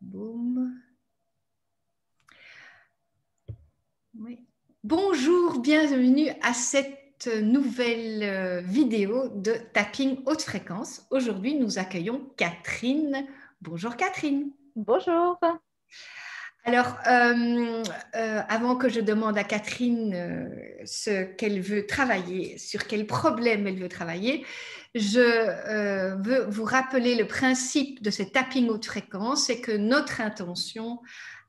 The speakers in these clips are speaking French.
Boum. Oui. Bonjour, bienvenue à cette nouvelle vidéo de tapping haute fréquence. Aujourd'hui, nous accueillons Catherine. Bonjour Catherine. Bonjour. Alors, avant que je demande à Catherine ce qu'elle veut travailler, sur quel problème elle veut travailler, je veux vous rappeler le principe de ce tapping haute fréquence, c'est que notre intention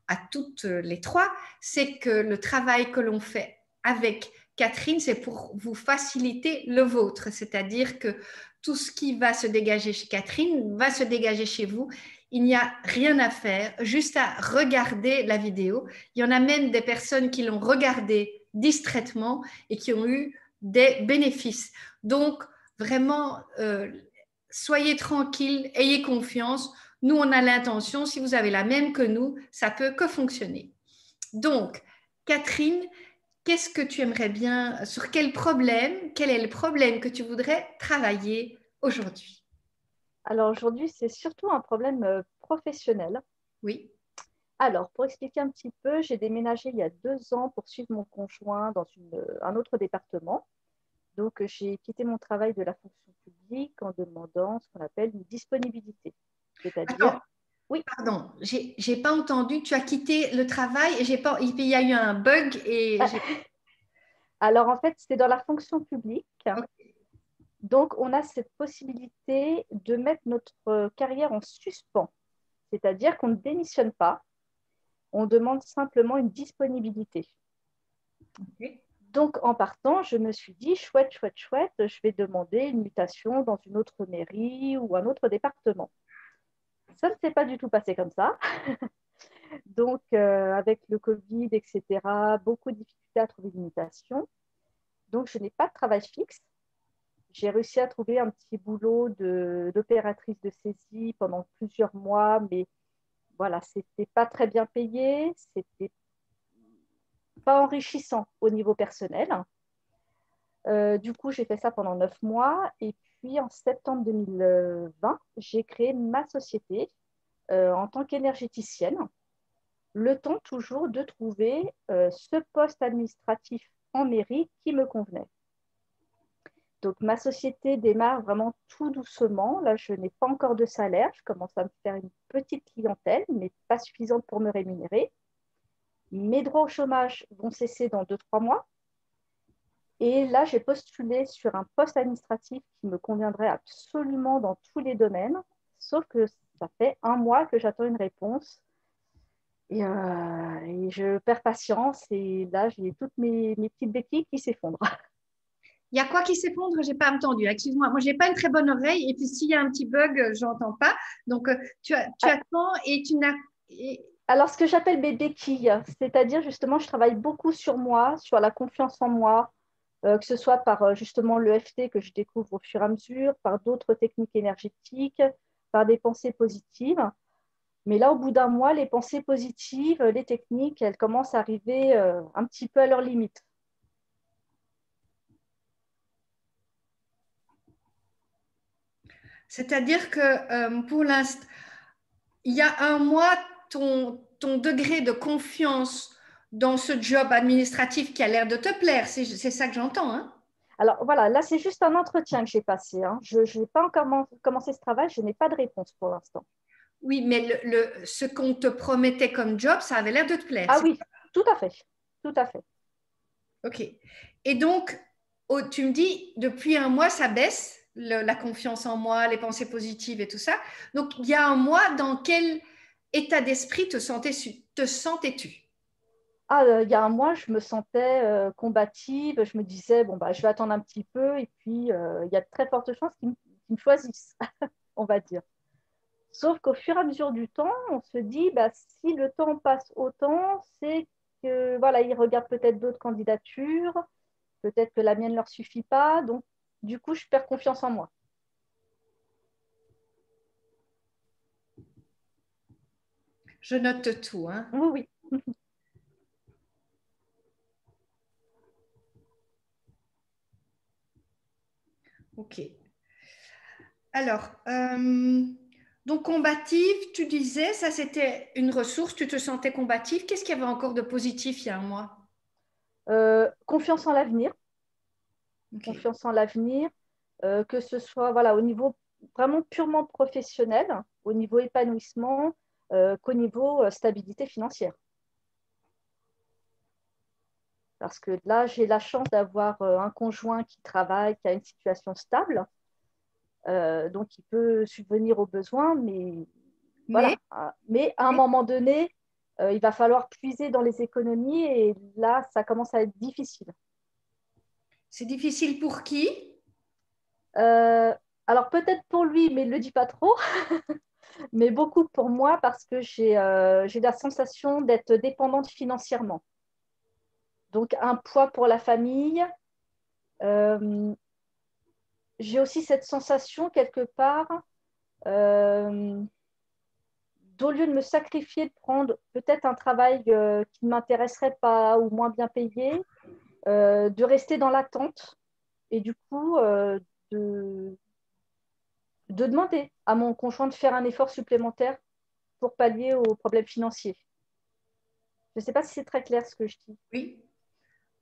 à toutes les trois, c'est que le travail que l'on fait avec Catherine, c'est pour vous faciliter le vôtre, c'est-à-dire que tout ce qui va se dégager chez Catherine va se dégager chez vous. Il n'y a rien à faire, juste à regarder la vidéo. Il y en a même des personnes qui l'ont regardée distraitement et qui ont eu des bénéfices. Donc, vraiment, soyez tranquille, ayez confiance. Nous, on a l'intention, si vous avez la même que nous, ça peut que fonctionner. Donc, Catherine, qu'est-ce que tu aimerais bien, sur quel est le problème que tu voudrais travailler aujourd'hui? Alors aujourd'hui, c'est surtout un problème professionnel. Oui. Alors, pour expliquer un petit peu, j'ai déménagé il y a 2 ans pour suivre mon conjoint dans un autre département. Donc, j'ai quitté mon travail de la fonction publique en demandant ce qu'on appelle une disponibilité. C'est-à-dire, Attends, oui, pardon, j'ai pas entendu. Tu as quitté le travail et j'ai pas, il y a eu un bug et j'ai. alors en fait, c'est dans la fonction publique. Ok. Donc, on a cette possibilité de mettre notre carrière en suspens. C'est-à-dire qu'on ne démissionne pas, on demande simplement une disponibilité. Ok. Donc, en partant, je me suis dit, chouette, chouette, chouette, je vais demander une mutation dans une autre mairie ou un autre département. Ça ne s'est pas du tout passé comme ça. Donc, avec le Covid, etc., beaucoup de difficultés à trouver une mutation. Donc, je n'ai pas de travail fixe. J'ai réussi à trouver un petit boulot d'opératrice de saisie pendant plusieurs mois, mais voilà, c'était pas très bien payé, c'était pas enrichissant au niveau personnel. Du coup, j'ai fait ça pendant 9 mois. Et puis, en septembre 2020, j'ai créé ma société en tant qu'énergéticienne. Le temps toujours de trouver ce poste administratif en mairie qui me convenait. Donc, ma société démarre vraiment tout doucement. Là, je n'ai pas encore de salaire. Je commence à me faire une petite clientèle, mais pas suffisante pour me rémunérer. Mes droits au chômage vont cesser dans 2, 3 mois. Et là, j'ai postulé sur un poste administratif qui me conviendrait absolument dans tous les domaines, sauf que ça fait 1 mois que j'attends une réponse et je perds patience et là, j'ai toutes mes petites béquilles qui s'effondrent. Il y a quoi qui s'effondre? J'ai pas entendu. Excuse-moi. Moi, j'ai pas une très bonne oreille et puis s'il y a un petit bug, j'entends pas. Donc, tu attends et tu n'as. Alors, ce que j'appelle mes béquilles, c'est-à-dire justement, je travaille beaucoup sur moi, sur la confiance en moi, que ce soit par justement l'EFT que je découvre au fur et à mesure, par d'autres techniques énergétiques, par des pensées positives. Mais là, au bout d'un mois, les pensées positives, les techniques, elles commencent à arriver un petit peu à leur limite. C'est-à-dire que pour l'instant, il y a un mois, ton degré de confiance dans ce job administratif qui a l'air de te plaire, c'est ça que j'entends, hein? Alors voilà, là, c'est juste un entretien que j'ai passé, hein. Je n'ai pas encore commencé ce travail, je n'ai pas de réponse pour l'instant. Oui, mais ce qu'on te promettait comme job, ça avait l'air de te plaire. Ah oui, tout à fait, tout à fait. OK. Et donc, tu me dis, depuis un mois, ça baisse, la confiance en moi, les pensées positives et tout ça. Donc, il y a un mois, dans quel état d'esprit te sentais-tu? Ah, il y a 1 mois, je me sentais combative, je me disais, bon, bah, je vais attendre un petit peu, et puis il y a de très fortes chances qu'ils me choisissent, on va dire. Sauf qu'au fur et à mesure du temps, on se dit, bah, si le temps passe autant, c'est que voilà, ils regardent peut-être d'autres candidatures, peut-être que la mienne ne leur suffit pas, donc du coup, je perds confiance en moi. Je note tout, hein? Oui, oui. OK. Alors, Donc, combative, tu disais, ça c'était une ressource, tu te sentais combative. Qu'est-ce qu'il y avait encore de positif il y a un mois? Confiance en l'avenir, Ok. confiance en l'avenir, que ce soit voilà, au niveau vraiment purement professionnel, au niveau épanouissement, qu'au niveau stabilité financière. Parce que là, j'ai la chance d'avoir un conjoint qui travaille, qui a une situation stable, donc il peut subvenir aux besoins, mais Mais voilà. Mais à un moment donné, il va falloir puiser dans les économies et là, ça commence à être difficile. c'est difficile pour qui? Euh, alors peut-être pour lui, mais il ne le dit pas trop, mais beaucoup pour moi parce que j'ai la sensation d'être dépendante financièrement. Donc un poids pour la famille. Euh, j'ai aussi cette sensation quelque part, euh, d'au lieu de me sacrifier, de prendre peut-être un travail qui ne m'intéresserait pas ou moins bien payé, de rester dans l'attente et du coup de, de demander à mon conjoint de faire un effort supplémentaire pour pallier aux problèmes financiers. Je ne sais pas si c'est très clair ce que je dis. oui.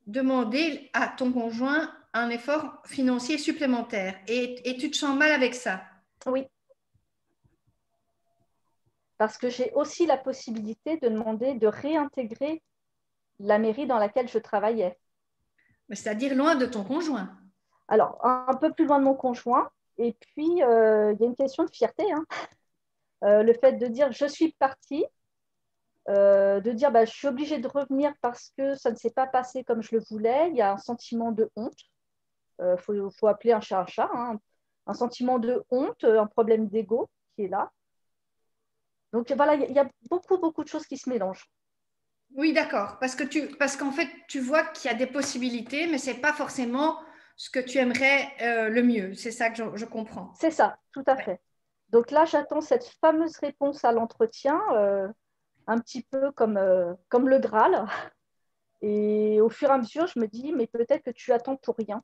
Demander à ton conjoint un effort financier supplémentaire et tu te sens mal avec ça. Oui, parce que j'ai aussi la possibilité de demander de réintégrer la mairie dans laquelle je travaillais. C'est-à-dire loin de ton conjoint. Alors, un peu plus loin de mon conjoint. Et puis, il y a une question de fierté. Hein. Le fait de dire je suis partie, de dire bah, je suis obligée de revenir parce que ça ne s'est pas passé comme je le voulais. Il y a un sentiment de honte. Faut appeler un chat un chat. Hein. Un sentiment de honte, un problème d'ego qui est là. Donc voilà, il y a beaucoup, beaucoup de choses qui se mélangent. Oui, d'accord. Parce qu'en fait, tu vois qu'il y a des possibilités, mais c'est pas forcément ce que tu aimerais le mieux. C'est ça que je comprends. C'est ça, tout à fait. Donc là, j'attends cette fameuse réponse à l'entretien, un petit peu comme le Graal. Et au fur et à mesure, je me dis, mais peut-être que tu attends pour rien.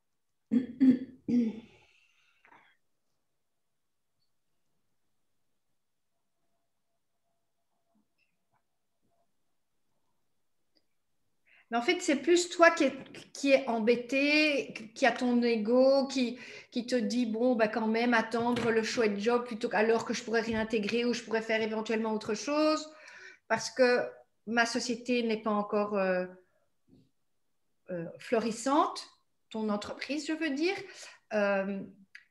Mais en fait, c'est plus toi qui est embêté, qui a ton ego, qui te dit, bon, bah, quand même, attendre le chouette job plutôt qu'alors que je pourrais réintégrer ou je pourrais faire éventuellement autre chose, parce que ma société n'est pas encore florissante, ton entreprise, je veux dire. Euh,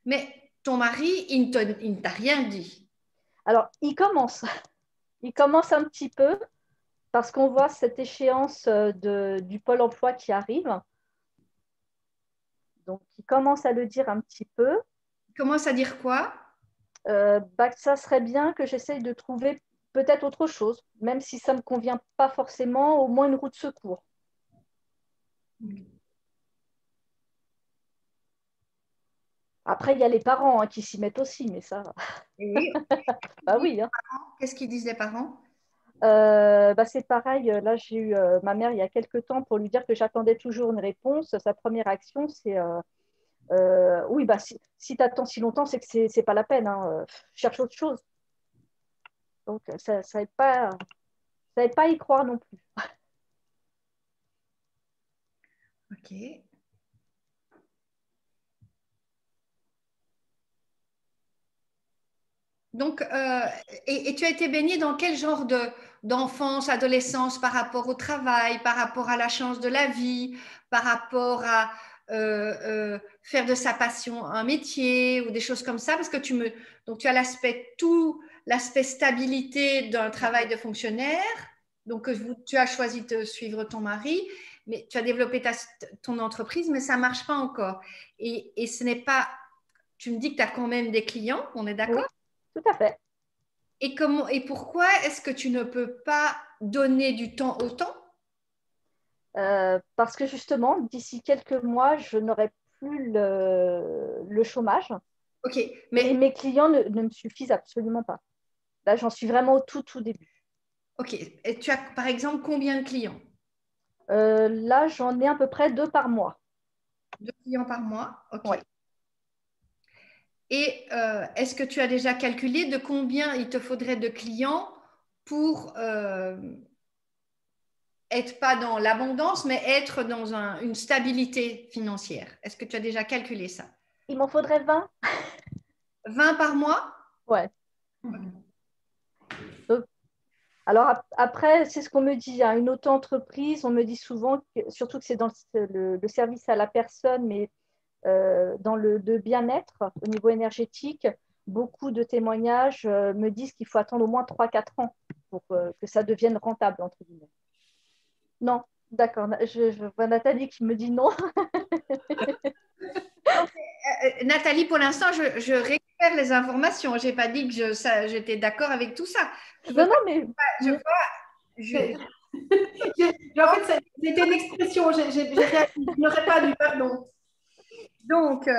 mais ton mari, il ne t'a rien dit. Alors, il commence un petit peu parce qu'on voit cette échéance du Pôle emploi qui arrive. Donc, il commence à le dire un petit peu. Il commence à dire quoi? Bah, que ça serait bien que j'essaye de trouver peut-être autre chose, même si ça ne me convient pas forcément, au moins une roue de secours. Après, il y a les parents hein, qui s'y mettent aussi, mais ça, Et oui. bah oui. Hein. Qu'est-ce qu'ils disent les parents? Bah c'est pareil, là j'ai eu ma mère il y a quelques temps pour lui dire que j'attendais toujours une réponse. Sa première action, c'est oui, bah, si tu attends si longtemps, c'est que c'est pas la peine. Hein, cherche autre chose. Donc ça n'aide pas, ça aide pas à y croire non plus. Ok. Donc, et tu as été baigné dans quel genre d'enfance, adolescence par rapport au travail, par rapport à la chance de la vie, par rapport à faire de sa passion un métier ou des choses comme ça? Parce que donc tu as l'aspect stabilité d'un travail de fonctionnaire. Donc, tu as choisi de suivre ton mari, mais tu as développé ton entreprise, mais ça ne marche pas encore. Et ce n'est pas, tu me dis que tu as quand même des clients, on est Oui, d'accord? tout à fait. Et pourquoi est-ce que tu ne peux pas donner du temps au temps? Parce que justement, d'ici quelques mois, je n'aurai plus le chômage Ok, et mais mes clients ne me suffisent absolument pas. Là, j'en suis vraiment au tout début. ok. Et tu as par exemple combien de clients? Là, j'en ai à peu près 2 par mois. 2 clients par mois? Ok. Ouais. Et est-ce que tu as déjà calculé de combien il te faudrait de clients pour être pas dans l'abondance, mais être dans une stabilité financière? Est-ce que tu as déjà calculé ça? Il m'en faudrait 20. 20 par mois? Ouais. Donc, alors après, c'est ce qu'on me dit. Hein, une auto-entreprise, on me dit souvent, surtout que c'est dans le service à la personne, mais dans le bien-être au niveau énergétique, beaucoup de témoignages me disent qu'il faut attendre au moins 3 4 ans pour que ça devienne rentable, entre guillemets. Non, d'accord. Je vois Nathalie qui me dit non. Nathalie, pour l'instant, je récupère les informations. Je n'ai pas dit que j'étais d'accord avec tout ça. Je veux Non, pas, non, mais je veux pas- je- en fait, c'était une expression. Je n'aurais pas dû, pardon. Donc,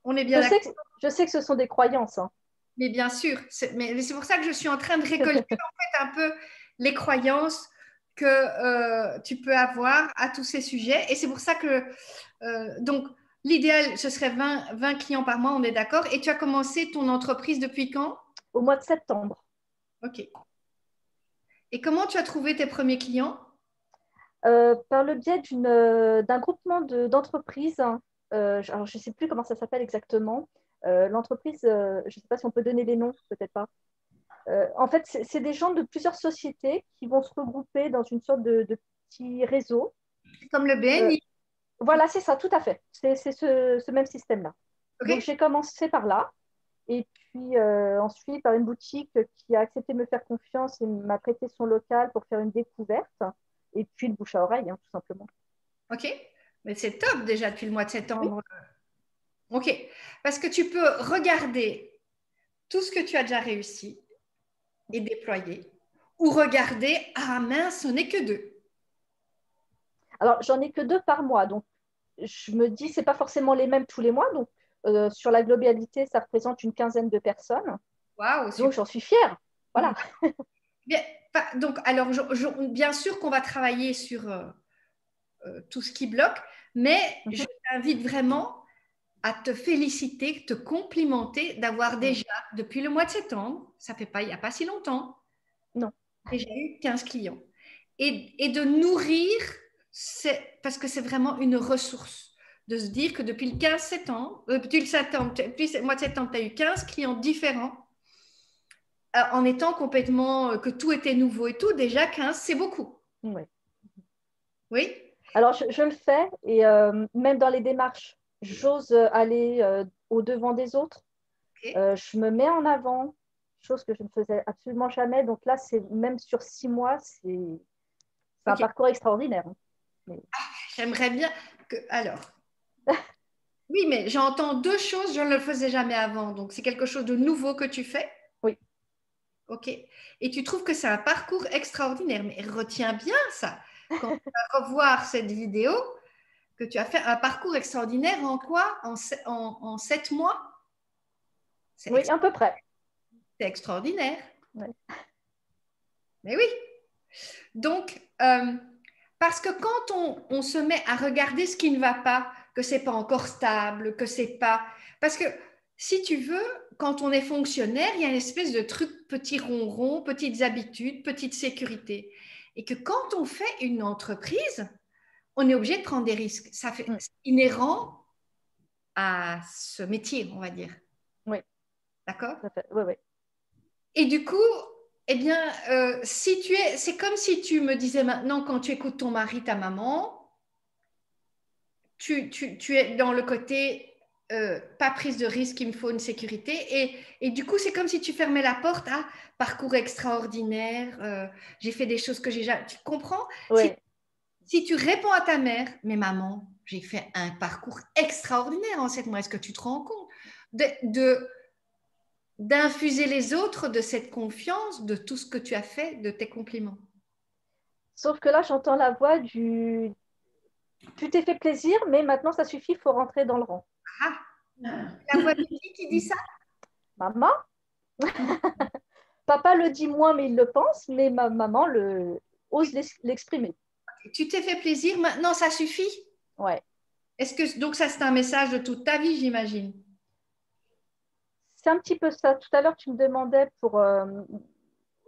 on est bien je d'accord. sais que, je sais que ce sont des croyances. Hein. Mais bien sûr, mais c'est pour ça que je suis en train de récolter en fait un peu les croyances que tu peux avoir à tous ces sujets. Et c'est pour ça que, donc, l'idéal, ce serait 20 clients par mois, on est d'accord. Et tu as commencé ton entreprise depuis quand? Au mois de septembre. Ok. Et comment tu as trouvé tes premiers clients? Par le biais d'un groupement d'entreprises. Hein. Alors, je ne sais plus comment ça s'appelle exactement. L'entreprise, je ne sais pas si on peut donner les noms, peut-être pas. En fait, c'est des gens de plusieurs sociétés qui vont se regrouper dans une sorte de petit réseau. Comme le Euh, BNI. voilà, c'est ça, tout à fait. C'est ce même système-là. Ok. Donc, j'ai commencé par là. Et puis ensuite, par une boutique qui a accepté de me faire confiance et m'a prêté son local pour faire une découverte. Et puis, le bouche à oreille, hein, tout simplement. Ok. Mais c'est top déjà depuis le mois de Oui, septembre. Ok. Parce que tu peux regarder tout ce que tu as déjà réussi et déployé, ou regarder, ah mince, ce n'est que deux. alors, j'en ai que 2 par mois. Donc, je me dis, c'est pas forcément les mêmes tous les mois. Donc, sur la globalité, ça représente une quinzaine de personnes. Waouh, Donc, super. j'en suis fière. Voilà. Bien, donc, alors, bien sûr qu'on va travailler sur tout ce qui bloque, mais je t'invite vraiment à te féliciter, te complimenter d'avoir déjà, depuis le mois de septembre, ça fait pas, il n'y a pas si longtemps, Non. déjà eu 15 clients. Et de nourrir, parce que c'est vraiment une ressource, de se dire que depuis le 15 septembre, depuis le mois de septembre, tu as eu 15 clients différents, en étant complètement, que tout était nouveau et tout, déjà 15, c'est beaucoup. Oui. Oui? Alors, je le fais et même dans les démarches, j'ose aller au-devant des autres. Ok. Je me mets en avant, chose que je ne faisais absolument jamais. Donc là, c'est même sur 6 mois, c'est un Ok. parcours extraordinaire. Hein. Mais... J'aimerais bien que. Alors, oui, mais j'entends deux choses, je ne le faisais jamais avant. Donc, c'est quelque chose de nouveau que tu fais. Oui. OK. Et tu trouves que c'est un parcours extraordinaire. Mais retiens bien ça. Quand tu vas revoir cette vidéo, que tu as fait un parcours extraordinaire en quoi? En 7 mois? C'est Oui, à peu près. extraordinaire. Ouais. Mais oui. Donc, parce que quand on se met à regarder ce qui ne va pas, que c'est pas encore stable, que c'est pas... Parce que si tu veux, quand on est fonctionnaire, il y a une espèce de truc, petit ronron, petites habitudes, petite sécurité. Et que quand on fait une entreprise, on est obligé de prendre des risques. C'est inhérent à ce métier, on va dire. Oui, D'accord? tout à fait. Oui, oui. Et du coup, eh bien, c'est comme si tu me disais maintenant, quand tu écoutes ton mari, ta maman, tu es dans le côté pas prise de risque, il me faut une sécurité. Et du coup, c'est comme si tu fermais la porte à parcours extraordinaire, j'ai fait des choses que j'ai jamais. Tu comprends? Oui. Si tu réponds à ta mère, mais maman, j'ai fait un parcours extraordinaire en 7 mois, est-ce que tu te rends compte d'infuser les autres de cette confiance, de tout ce que tu as fait, de tes compliments? Sauf que là, j'entends la voix du tu t'es fait plaisir, mais maintenant ça suffit, il faut rentrer dans le rang. Ah, la voix de qui dit ça? Maman, papa le dit moins, mais il le pense, mais ma maman ose l'exprimer. Tu t'es fait plaisir, maintenant ça suffit? Ouais. Est-ce que donc ça c'est un message de toute ta vie, j'imagine? C'est un petit peu ça. Tout à l'heure, tu me demandais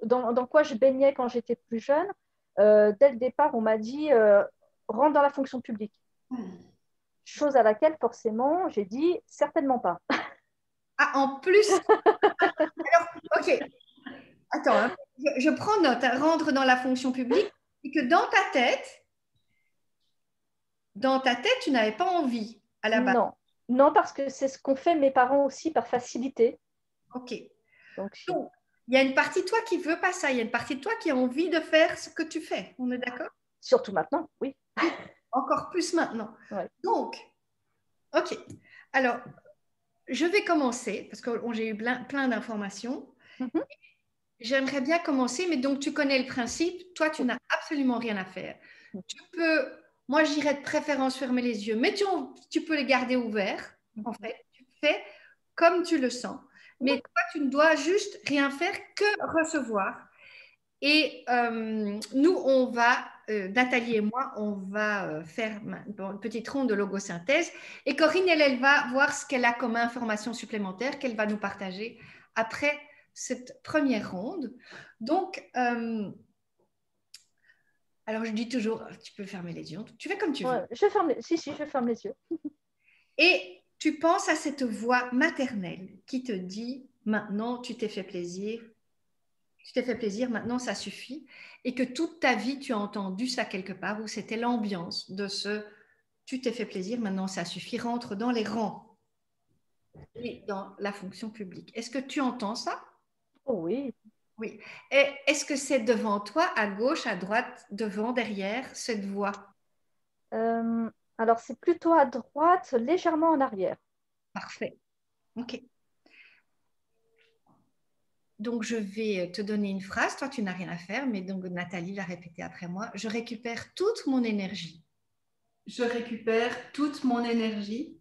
dans quoi je baignais quand j'étais plus jeune. Dès le départ, on m'a dit rentre dans la fonction publique. Chose à laquelle, forcément, j'ai dit certainement pas. Ah, en plus, alors, ok, attends, hein. Je prends note, hein, rendre dans la fonction publique, et que dans ta tête, tu n'avais pas envie à la base. Non, non, parce que c'est ce qu'ont fait mes parents aussi par facilité. Ok. Donc, Donc, il y a une partie de toi qui veut pas ça. Il y a une partie de toi qui a envie de faire ce que tu fais. On est d'accord? surtout maintenant, oui. Encore plus maintenant. Ouais. Donc, ok. Alors, je vais commencer parce que j'ai eu plein d'informations. Mhm. J'aimerais bien commencer, mais donc tu connais le principe. Toi, tu n'as absolument rien à faire. Tu peux, moi, je dirais de préférence fermer les yeux, mais tu peux les garder ouverts. En fait, tu fais comme tu le sens. Mais toi, tu ne dois juste rien faire que recevoir. Et nous, Nathalie et moi, on va faire une petite ronde de logosynthèse. Et Corinne, elle va voir ce qu'elle a comme information supplémentaire qu'elle va nous partager après cette première ronde. Donc, alors je dis toujours, tu peux fermer les yeux, tu fais comme tu veux. Ouais, si, je ferme les yeux. Et tu penses à cette voix maternelle qui te dit, maintenant, tu t'es fait plaisir, maintenant ça suffit, et que toute ta vie tu as entendu ça quelque part, où c'était l'ambiance de ce tu t'es fait plaisir, maintenant ça suffit, rentre dans les rangs et dans la fonction publique. Est-ce que tu entends ça? Oh, oui. Oui. Et est-ce que c'est devant toi, à gauche, à droite, devant, derrière, cette voix? Euh, alors, c'est plutôt à droite, légèrement en arrière. Parfait. OK. Donc, je vais te donner une phrase. Toi, tu n'as rien à faire, mais donc Nathalie va répéter après moi. Je récupère toute mon énergie. Je récupère toute mon énergie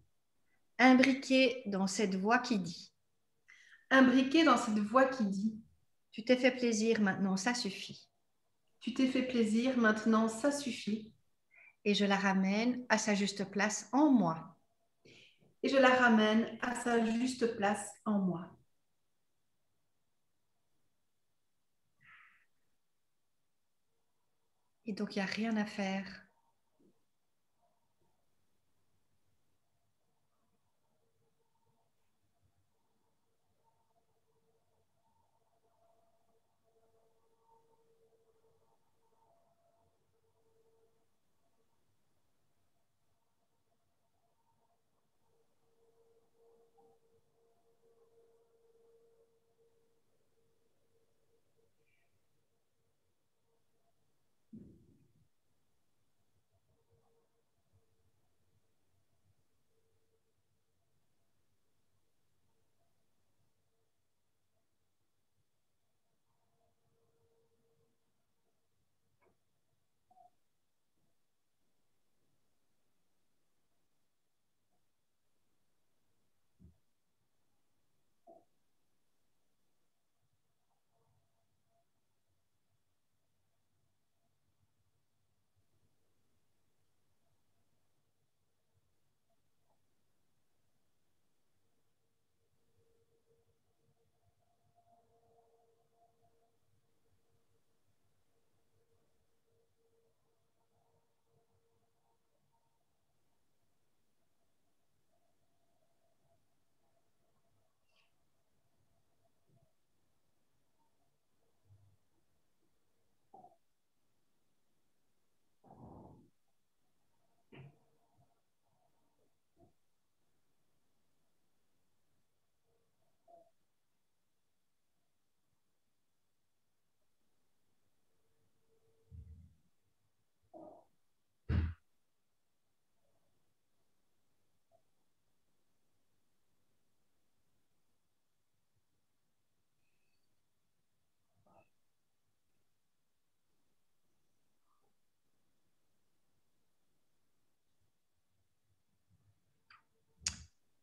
Imbriquée dans cette voix qui dit. imbriquée dans cette voix qui dit Tu t'es fait plaisir, maintenant ça suffit. tu t'es fait plaisir, maintenant ça suffit. Et je la ramène à sa juste place en moi. Et je la ramène à sa juste place en moi. Et donc, il n'y a rien à faire.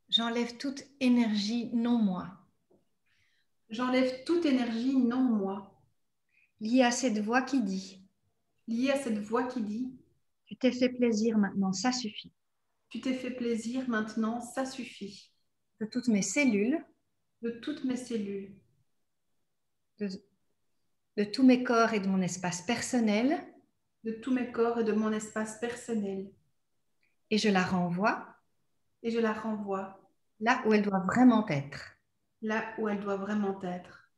J'enlève toute énergie non moi, J'enlève toute énergie non moi, liée à cette voix qui dit. liée à cette voix qui dit Tu t'es fait plaisir, maintenant ça suffit. tu t'es fait plaisir, maintenant ça suffit. De toutes mes cellules, de toutes mes cellules, de, de tous mes corps et de mon espace personnel, de tous mes corps et de mon espace personnel. et je la renvoie Et je la renvoie là où elle doit vraiment être. là où elle doit vraiment être.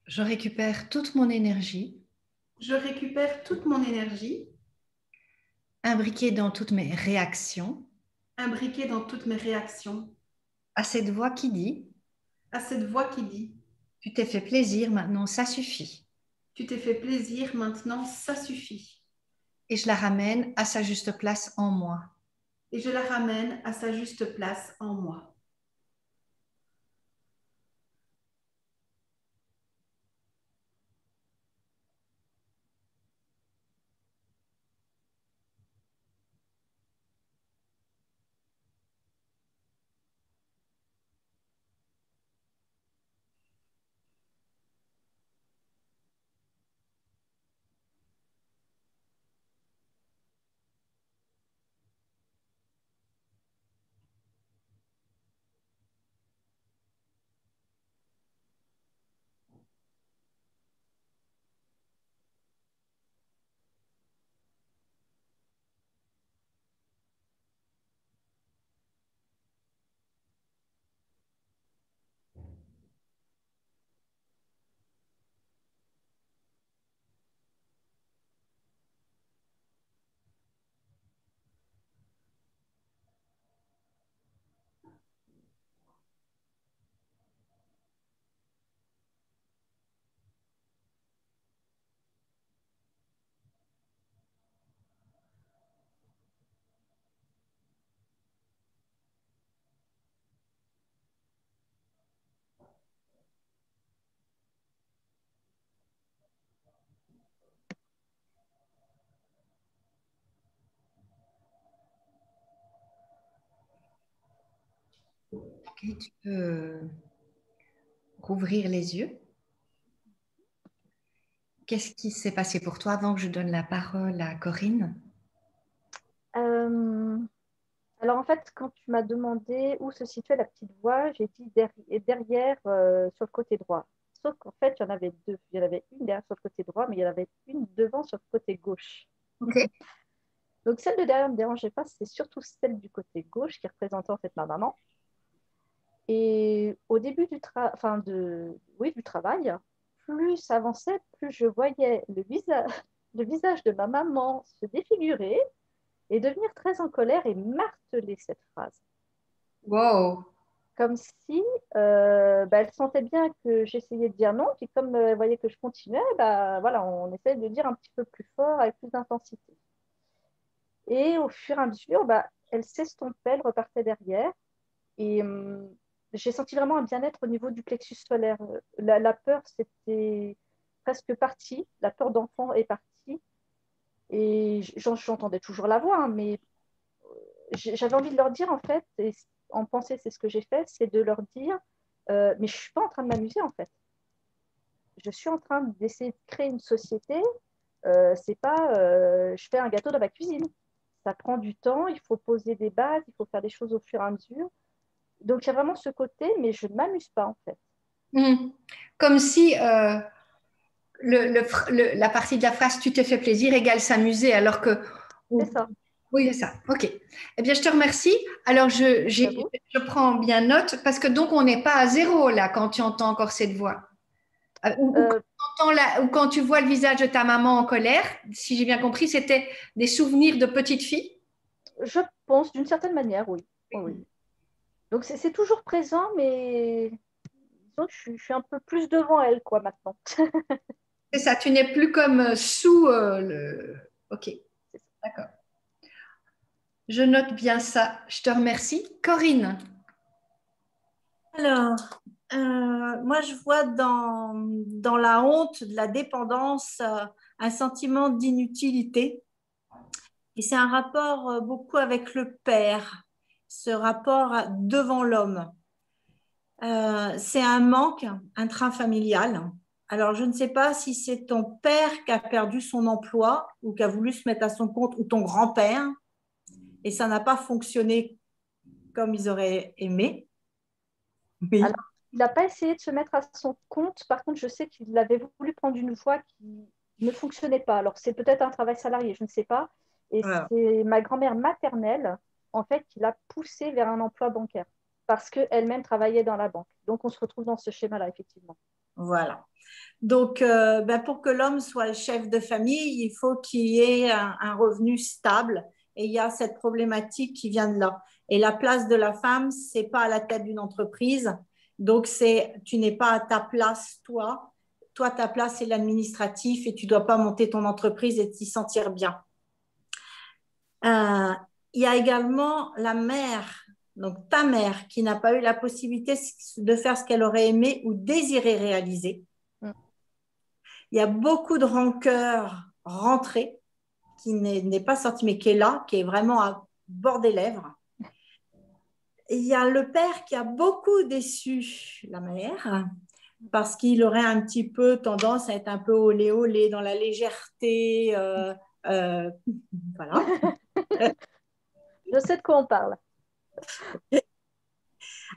Je récupère toute mon énergie, Je récupère toute mon énergie, imbriquée dans toutes mes réactions, imbriquée dans toutes mes réactions, à cette voix qui dit, à cette voix qui dit, tu t'es fait plaisir, maintenant ça suffit. tu t'es fait plaisir, maintenant ça suffit. Et je la ramène à sa juste place en moi. Et je la ramène à sa juste place en moi. Ok, tu peux rouvrir les yeux. Qu'est-ce qui s'est passé pour toi avant que je donne la parole à Corinne? Euh, alors en fait, quand tu m'as demandé où se situait la petite voix, j'ai dit derrière, sur le côté droit. Sauf qu'en fait, il y en avait deux. Il y en avait une derrière sur le côté droit, mais il y en avait une devant sur le côté gauche. Ok. Donc celle de derrière ne me dérangeait pas, c'est surtout celle du côté gauche qui représentait en fait ma maman. Et au début du travail, plus ça avançait, plus je voyais le visage de ma maman se défigurer et devenir très en colère et marteler cette phrase. Wow. Comme si elle sentait bien que j'essayais de dire non, puis comme elle voyait que je continuais, voilà, on essayait de dire un petit peu plus fort, avec plus d'intensité. Et au fur et à mesure, elle s'estompait, elle repartait derrière. Et j'ai senti vraiment un bien-être au niveau du plexus solaire. La peur, c'était presque partie. La peur d'enfant est partie. Et j'entendais toujours la voix, hein, mais j'avais envie de leur dire, en fait, et en pensée, c'est ce que j'ai fait, c'est de leur dire, mais je ne suis pas en train de m'amuser, en fait. Je suis en train d'essayer de créer une société. C'est pas, je fais un gâteau dans ma cuisine. Ça prend du temps, il faut poser des bases, il faut faire des choses au fur et à mesure. Donc, il y a vraiment ce côté, mais je ne m'amuse pas, en fait. Comme si la partie de la phrase tu te fais plaisir égale s'amuser, alors que. C'est ça. Oui, c'est ça. OK. Eh bien, je te remercie. Alors, je prends bien note parce que donc, on n'est pas à zéro là quand tu entends encore cette voix. Ou quand tu vois le visage de ta maman en colère, si j'ai bien compris, c'était des souvenirs de petite fille. Je pense, d'une certaine manière, oui. Oui. Donc, c'est toujours présent, mais disons que je suis un peu plus devant elle, quoi, maintenant. C'est ça, tu n'es plus comme sous le. OK, d'accord. Je note bien ça. Je te remercie. Corinne. Alors, moi, je vois dans la honte, de la dépendance, un sentiment d'inutilité. Et c'est un rapport beaucoup avec le père, ce rapport devant l'homme. C'est un manque intrafamilial. Alors, je ne sais pas si c'est ton père qui a perdu son emploi ou qui a voulu se mettre à son compte, ou ton grand-père, et ça n'a pas fonctionné comme ils auraient aimé. Oui. Alors, il n'a pas essayé de se mettre à son compte. Par contre, je sais qu'il avait voulu prendre une voie qui ne fonctionnait pas. Alors, c'est peut-être un travail salarié, je ne sais pas. Et Voilà. c'est ma grand-mère maternelle, en fait, qui l'a poussé vers un emploi bancaire parce qu'elle-même travaillait dans la banque. Donc, on se retrouve dans ce schéma-là, effectivement. Voilà. Donc, pour que l'homme soit le chef de famille, il faut qu'il y ait un revenu stable. Et il y a cette problématique qui vient de là. Et la place de la femme, c'est pas à la tête d'une entreprise. Donc, tu n'es pas à ta place, toi. Toi, ta place, c'est l'administratif et tu dois pas monter ton entreprise et t'y sentir bien. Il y a également la mère, donc ta mère, qui n'a pas eu la possibilité de faire ce qu'elle aurait aimé ou désiré réaliser. Il y a beaucoup de rancœur rentrée qui n'est pas sortie, mais qui est là, qui est vraiment à bord des lèvres. Et il y a le père qui a beaucoup déçu la mère parce qu'il aurait un petit peu tendance à être un peu olé olé dans la légèreté. Voilà. Je sais de quoi on parle.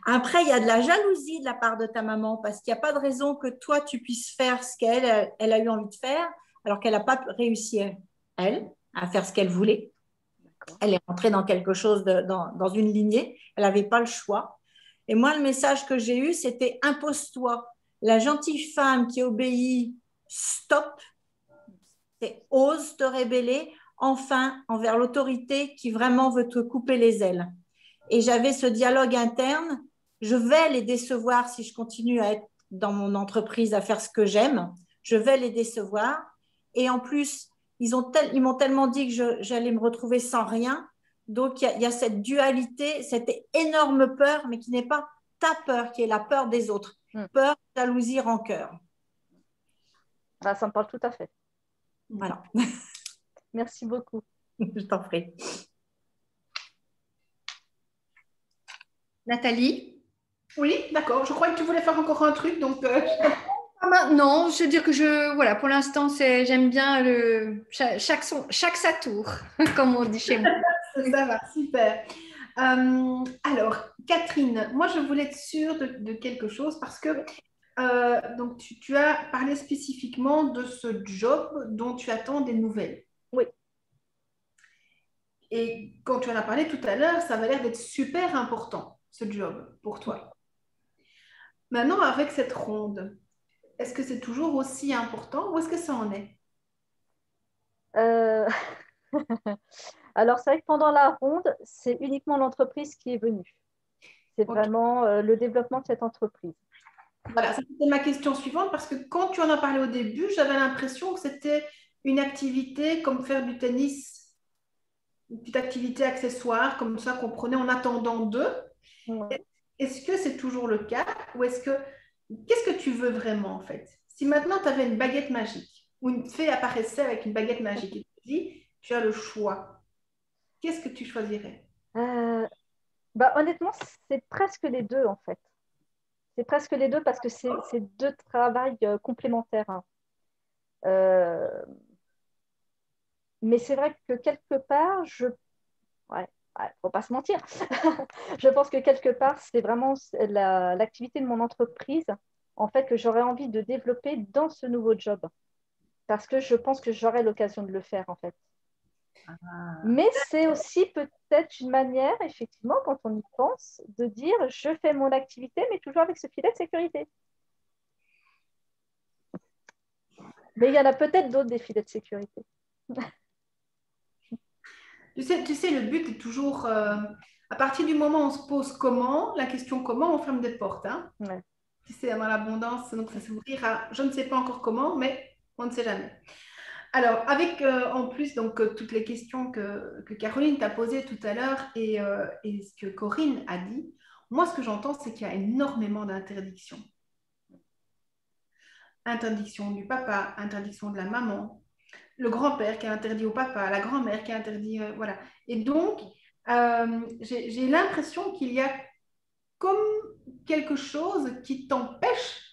Après, il y a de la jalousie de la part de ta maman parce qu'il n'y a pas de raison que toi, tu puisses faire ce qu'elle elle a eu envie de faire alors qu'elle n'a pas réussi, elle, à faire ce qu'elle voulait. Elle est rentrée dans quelque chose, dans une lignée. Elle n'avait pas le choix. Et moi, le message que j'ai eu, c'était impose-toi. La gentille femme qui obéit, stop. C'est ose te rébeller, enfin, envers l'autorité qui vraiment veut te couper les ailes. Et j'avais ce dialogue interne. Je vais les décevoir si je continue à être dans mon entreprise, à faire ce que j'aime. Je vais les décevoir. Et en plus, ils m'ont tellement dit que j'allais me retrouver sans rien. Donc, il y a cette dualité, cette énorme peur, mais qui n'est pas ta peur, qui est la peur des autres. Peur, jalousie, rancœur. Bah, ça me parle tout à fait. Voilà. Merci beaucoup. Je t'en prie. Nathalie? Oui, d'accord. Je crois que tu voulais faire encore un truc, donc Non, je veux dire que voilà, pour l'instant, j'aime bien chaque sa tour, comme on dit chez moi. ça va, super. Alors, Catherine, moi, je voulais être sûre de quelque chose parce que donc tu as parlé spécifiquement de ce job dont tu attends des nouvelles. Oui. Et quand tu en as parlé tout à l'heure, ça avait l'air d'être super important, ce job, pour toi. Maintenant, avec cette ronde, est-ce que c'est toujours aussi important ou est-ce que ça en est? Alors, c'est vrai que pendant la ronde, c'est uniquement l'entreprise qui est venue. C'est vraiment le développement de cette entreprise. Voilà, c'était ma question suivante parce que quand tu en as parlé au début, j'avais l'impression que c'était une activité comme faire du tennis, une petite activité accessoire comme ça qu'on prenait en attendant d'eux. Ouais. Est-ce que c'est toujours le cas ou qu'est-ce que tu veux vraiment en fait? Si maintenant tu avais une baguette magique, ou une fée apparaissait avec une baguette magique et tu dis, tu as le choix, qu'est-ce que tu choisirais? Honnêtement, c'est presque les deux en fait. C'est presque les deux parce que c'est deux travails complémentaires, hein. Euh, mais c'est vrai que quelque part, ouais, faut pas se mentir. Je pense que quelque part, c'est vraiment l'activité de mon entreprise en fait que j'aurais envie de développer dans ce nouveau job parce que je pense que j'aurai l'occasion de le faire en fait. Mais c'est aussi peut-être une manière, effectivement, quand on y pense, de dire je fais mon activité, mais toujours avec ce filet de sécurité. Mais il y en a peut-être d'autres des filets de sécurité. Tu sais, le but est toujours, à partir du moment où on se pose comment, la question comment, on ferme des portes. Hein. Ouais. Tu sais, dans l'abondance, donc ça s'ouvrir à je ne sais pas encore comment, mais on ne sait jamais. Alors, avec en plus donc, toutes les questions que Caroline t'a posées tout à l'heure et ce que Corinne a dit, moi, ce que j'entends, c'est qu'il y a énormément d'interdictions. Interdiction du papa, interdiction de la maman, le grand-père qui a interdit au papa, la grand-mère qui a interdit, voilà. Et donc, j'ai l'impression qu'il y a comme quelque chose qui t'empêche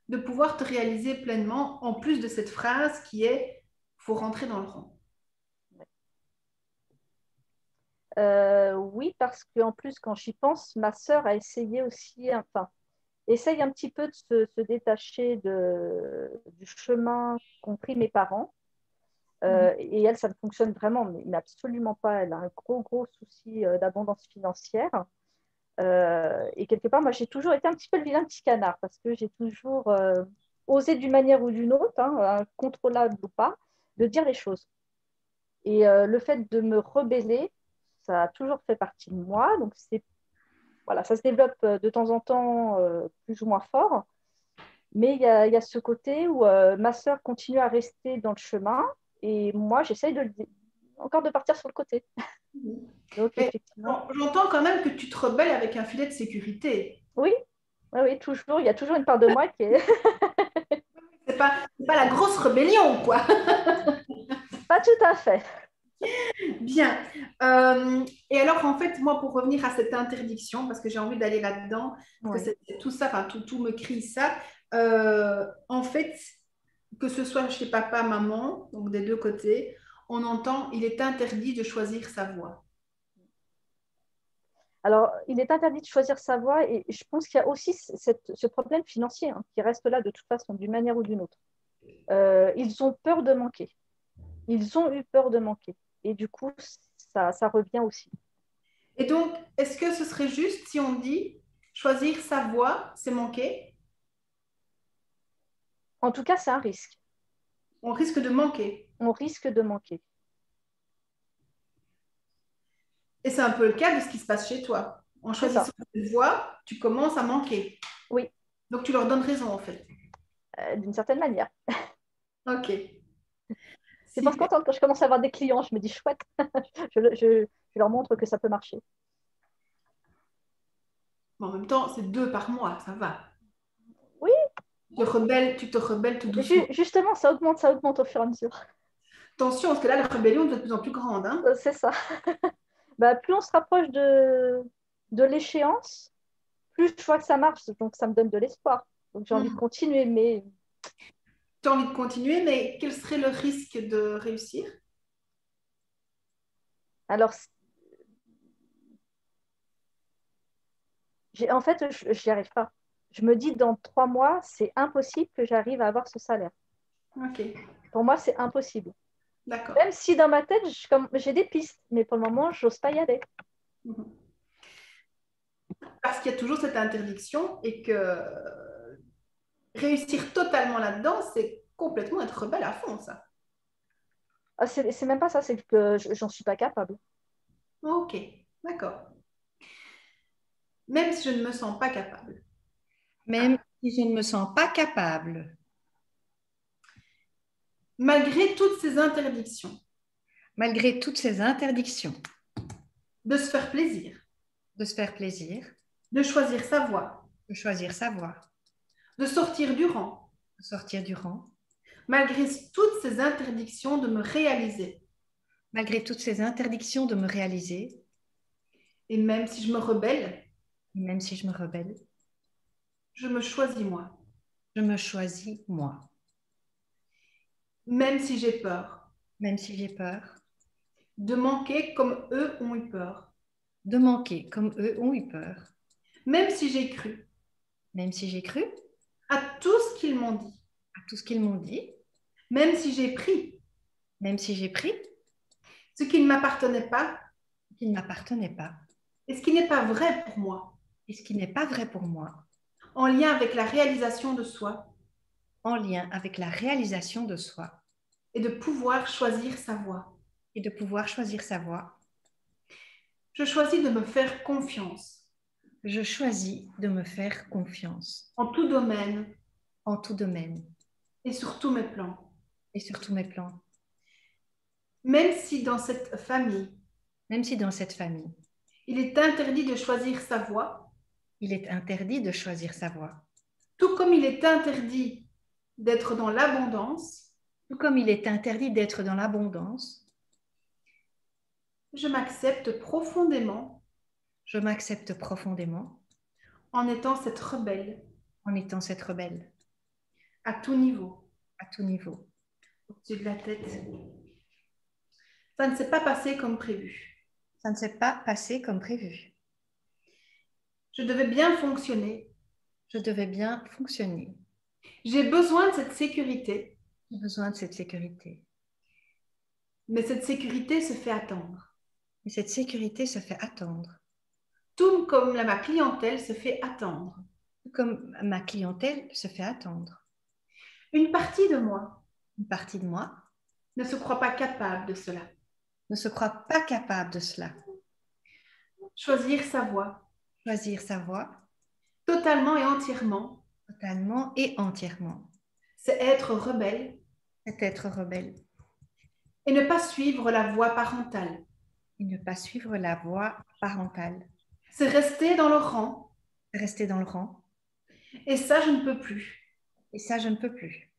de pouvoir te réaliser pleinement, en plus de cette phrase qui est « faut rentrer dans le rang ». Oui, parce qu'en plus, quand j'y pense, ma sœur a essayé aussi, enfin, essaye un petit peu de se détacher du chemin qu'ont pris mes parents. Et elle, ça ne fonctionne vraiment, mais absolument pas. Elle a un gros souci d'abondance financière. Et quelque part, moi, j'ai toujours été un petit peu le vilain petit canard parce que j'ai toujours osé d'une manière ou d'une autre, hein, contrôlable ou pas, de dire les choses. Et le fait de me rebeller, ça a toujours fait partie de moi. Donc, voilà, ça se développe de temps en temps plus ou moins fort. Mais il y a ce côté où ma sœur continue à rester dans le chemin et moi, j'essaye encore de partir sur le côté. Donc, effectivement. J'entends quand même que tu te rebelles avec un filet de sécurité. Oui, toujours. Il y a toujours une part de moi qui est. C'est pas la grosse rébellion, quoi. Pas tout à fait. Bien. Et alors, en fait, moi, pour revenir à cette interdiction, parce que j'ai envie d'aller là-dedans, parce que c'est tout ça, enfin, tout me crie ça. En fait, que ce soit chez papa, maman, donc des deux côtés, on entend il est interdit de choisir sa voie. Alors, il est interdit de choisir sa voie et je pense qu'il y a aussi ce problème financier qui reste là de toute façon, d'une manière ou d'une autre. Ils ont peur de manquer. Ils ont eu peur de manquer. Et du coup, ça revient aussi. Et donc, est-ce que ce serait juste si on dit choisir sa voie, c'est manquer? En tout cas, c'est un risque. On risque de manquer. On risque de manquer. Et c'est un peu le cas de ce qui se passe chez toi. En choisissant cette voie, tu commences à manquer. Oui. Donc, tu leur donnes raison, en fait. D'une certaine manière. Ok. C'est pas contente quand je commence à avoir des clients, je me dis chouette, je leur montre que ça peut marcher. Mais en même temps, c'est 2 par mois, ça va. Oui. Tu te rebelles tout doucement. Justement, ça augmente au fur et à mesure. Attention, parce que là, la rébellion devient de plus en plus grande. Hein. C'est ça. Plus on se rapproche de l'échéance, plus je vois que ça marche, donc ça me donne de l'espoir. Donc j'ai envie de continuer, mais... Tu as envie de continuer, mais quel serait le risque de réussir? Alors, en fait, je n'y arrive pas. Je me dis, dans 3 mois, c'est impossible que j'arrive à avoir ce salaire. Ok. Pour moi, c'est impossible. D'accord. Même si dans ma tête, j'ai des pistes, mais pour le moment, je n'ose pas y aller. Parce qu'il y a toujours cette interdiction et que réussir totalement là-dedans, c'est complètement être rebelle à fond, ça. Ah, c'est même pas ça, c'est que j'en suis pas capable. Ok, d'accord. Même si je ne me sens pas capable. Même si je ne me sens pas capable. Malgré toutes ces interdictions. Malgré toutes ces interdictions. De se faire plaisir. De se faire plaisir. De choisir sa voie. De choisir sa voie. De sortir du rang. sortir du rang, malgré toutes ces interdictions de me réaliser. malgré toutes ces interdictions de me réaliser, Et même si je me rebelle, même si je me rebelle, je me choisis moi. je me choisis moi, Même si j'ai peur, même si j'ai peur, de manquer comme eux ont eu peur. de manquer comme eux ont eu peur, Même si j'ai cru même si j'ai cru à tout ce qu'ils m'ont dit. à tout ce qu'ils m'ont dit, Même si j'ai pris même si j'ai pris ce qui ne m'appartenait pas ce qui ne m'appartenait pas, et ce qui n'est pas vrai pour moi, et ce qui n'est pas vrai pour moi, en lien avec la réalisation de soi en lien avec la réalisation de soi, et de pouvoir choisir sa voie. et de pouvoir choisir sa voie. Je choisis de me faire confiance Je choisis de me faire confiance en tout domaine en tout domaine et sur tous mes plans. et sur tous mes plans, Même si dans cette famille, même si dans cette famille, il est interdit de choisir sa voie, il est interdit de choisir sa voie, tout comme il est interdit d'être dans l'abondance, tout comme il est interdit d'être dans l'abondance, je m'accepte profondément je m'accepte profondément en étant cette rebelle en étant cette rebelle à tout niveau, à tout niveau. au-dessus de la tête. Ça ne s'est pas passé comme prévu. Ça ne s'est pas passé comme prévu. Je devais bien fonctionner. Je devais bien fonctionner. J'ai besoin de cette sécurité, J'ai besoin de cette sécurité. mais cette sécurité se fait attendre. Et cette sécurité se fait attendre, Tout comme ma clientèle se fait attendre. tout comme ma clientèle se fait attendre. Une partie de moi Une partie de moi ne se croit pas capable de cela. ne se croit pas capable de cela. Choisir sa voie, Choisir sa voie totalement et entièrement, totalement et entièrement, c'est être rebelle c'est être rebelle et ne pas suivre la voie parentale. et ne pas suivre la voie parentale. C'est rester dans le rang, Rester dans le rang, et ça, je ne peux plus. et ça, je ne peux plus.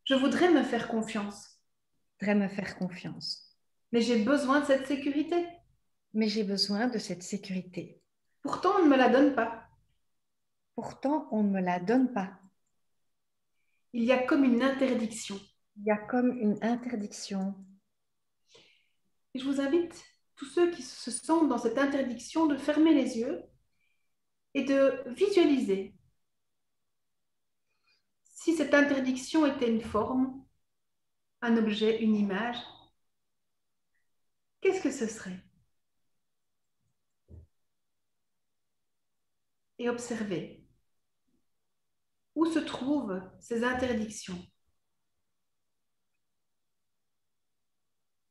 Je voudrais me faire confiance, Je voudrais me faire confiance, mais j'ai besoin de cette sécurité. mais j'ai besoin de cette sécurité. Pourtant, on ne me la donne pas. Pourtant, on ne me la donne pas. Il y a comme une interdiction. Il y a comme une interdiction. Et je vous invite, tous ceux qui se sentent dans cette interdiction, de fermer les yeux et de visualiser si cette interdiction était une forme, un objet, une image. Qu'est-ce que ce serait? Et observez où se trouvent ces interdictions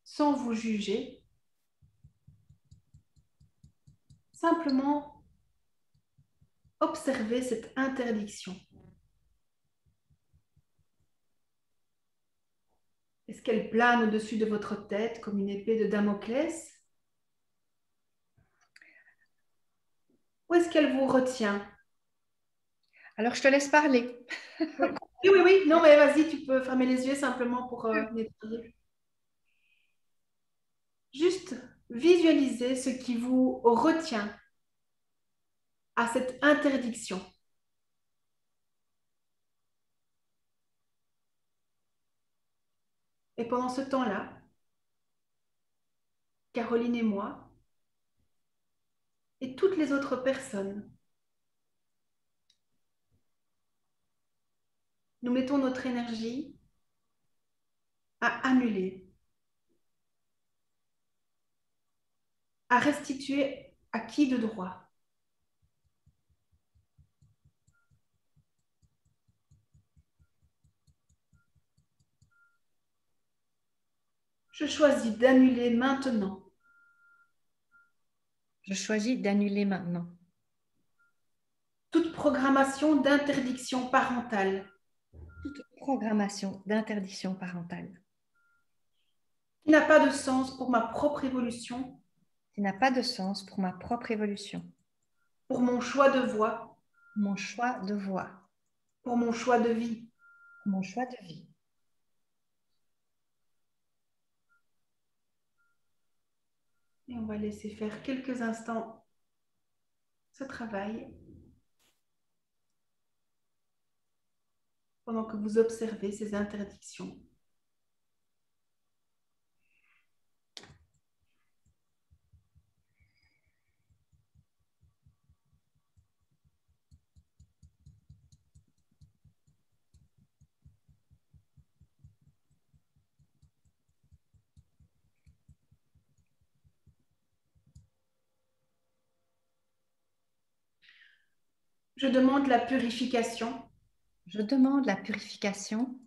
sans vous juger, simplement observez cette interdiction. Est-ce qu'elle plane au-dessus de votre tête comme une épée de Damoclès? Ou est-ce qu'elle vous retient? Alors, je te laisse parler. Oui, oui, oui. Non, mais vas-y, tu peux fermer les yeux simplement pour nettoyer. Juste visualisez ce qui vous retient à cette interdiction. Et pendant ce temps-là, Caroline et moi, et toutes les autres personnes, nous mettons notre énergie à annuler, à restituer à qui de droit. Je choisis d'annuler maintenant Je choisis d'annuler maintenant toute programmation d'interdiction parentale toute programmation d'interdiction parentale qui n'a pas de sens pour ma propre évolution, qui n'a pas de sens pour ma propre évolution, pour mon choix de voie, mon choix de voie, pour mon choix de vie. mon choix de vie. Et on va laisser faire quelques instants ce travail pendant que vous observez ces interdictions. Je demande la purification Je demande la purification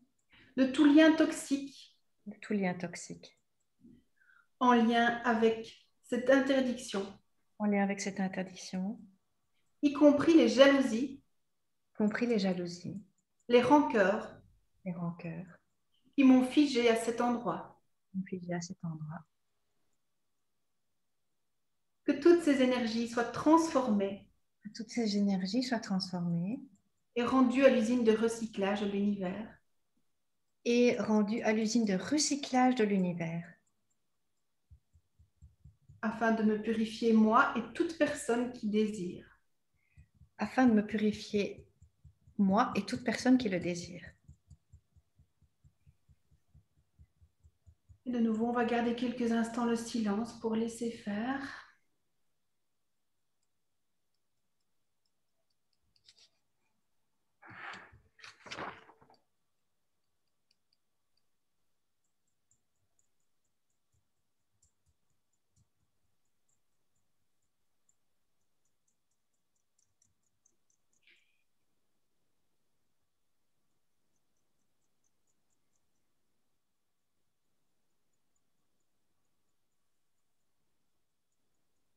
de tout lien toxique de tout lien toxique en lien avec cette interdiction, en lien avec cette interdiction, y compris les jalousies, compris les jalousies, les rancœurs les rancœurs, qui m'ont figé à cet endroit. infligées à cet endroit. Que toutes ces énergies soient transformées Que toutes ces énergies soient transformées et rendues à l'usine de recyclage de l'univers, et rendues à l'usine de recyclage de l'univers, afin de me purifier moi et toute personne qui désire. afin de me purifier, moi et toute personne qui le désire. Et de nouveau, on va garder quelques instants le silence pour laisser faire.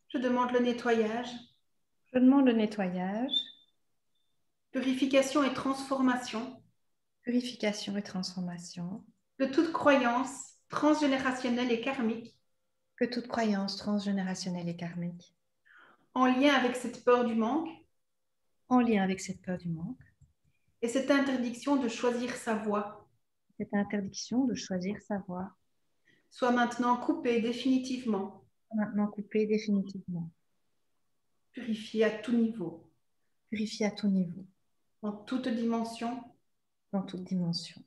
Je demande le nettoyage, Je demande le nettoyage, purification et transformation purification et transformation, de toute croyance transgénérationnelle et karmique que toute croyance transgénérationnelle et karmique, en lien avec cette peur du manque en lien avec cette peur du manque, et cette interdiction de choisir sa voie, cette interdiction de choisir sa voie, soit maintenant coupée définitivement, maintenant coupée définitivement, purifiée à tout niveau, purifiée à tout niveau, en toute dimension, dans toute dimension,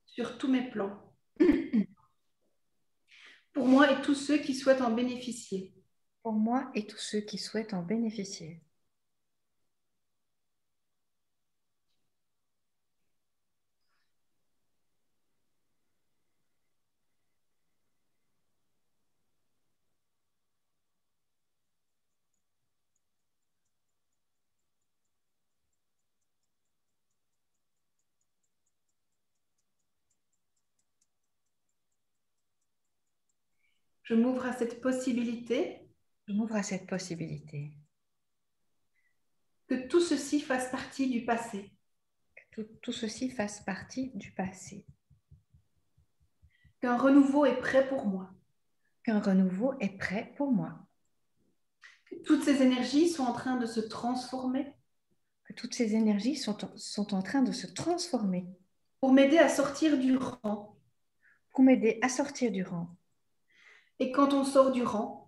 sur tous mes plans, pour moi et tous ceux qui souhaitent en bénéficier. pour moi et tous ceux qui souhaitent en bénéficier. Je m'ouvre à cette possibilité Je m'ouvre à cette possibilité, que tout ceci fasse partie du passé, que tout ceci fasse partie du passé, qu'un renouveau est prêt pour moi, qu'un renouveau est prêt pour moi, que toutes ces énergies sont en train de se transformer que toutes ces énergies sont en train de se transformer pour m'aider à sortir du rang. pour m'aider à sortir du rang. Et quand on sort du rang,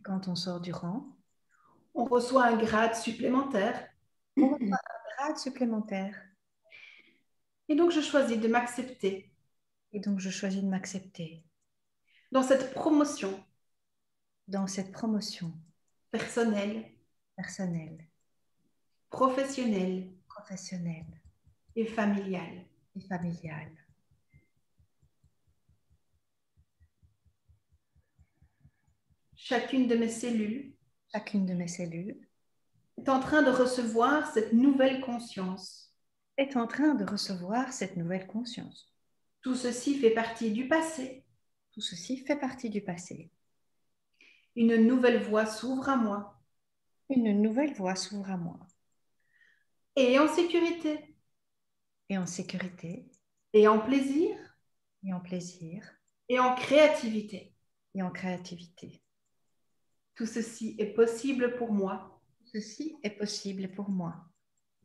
Quand on sort du rang, on reçoit un grade supplémentaire. on reçoit un grade supplémentaire. Et donc, je choisis de m'accepter Et donc, je choisis de m'accepter dans cette promotion dans cette promotion personnelle, personnelle, professionnelle professionnelle et familiale. et familiale. Chacune de mes cellules Chacune de mes cellules est en train de recevoir cette nouvelle conscience. est en train de recevoir cette nouvelle conscience. Tout ceci fait partie du passé. Tout ceci fait partie du passé. Une nouvelle voie s'ouvre à moi. Une nouvelle voie s'ouvre à moi. Et en sécurité, Et en sécurité, et en plaisir, et en plaisir, et en créativité. et en créativité. Tout ceci est possible pour moi, Ceci est possible pour moi,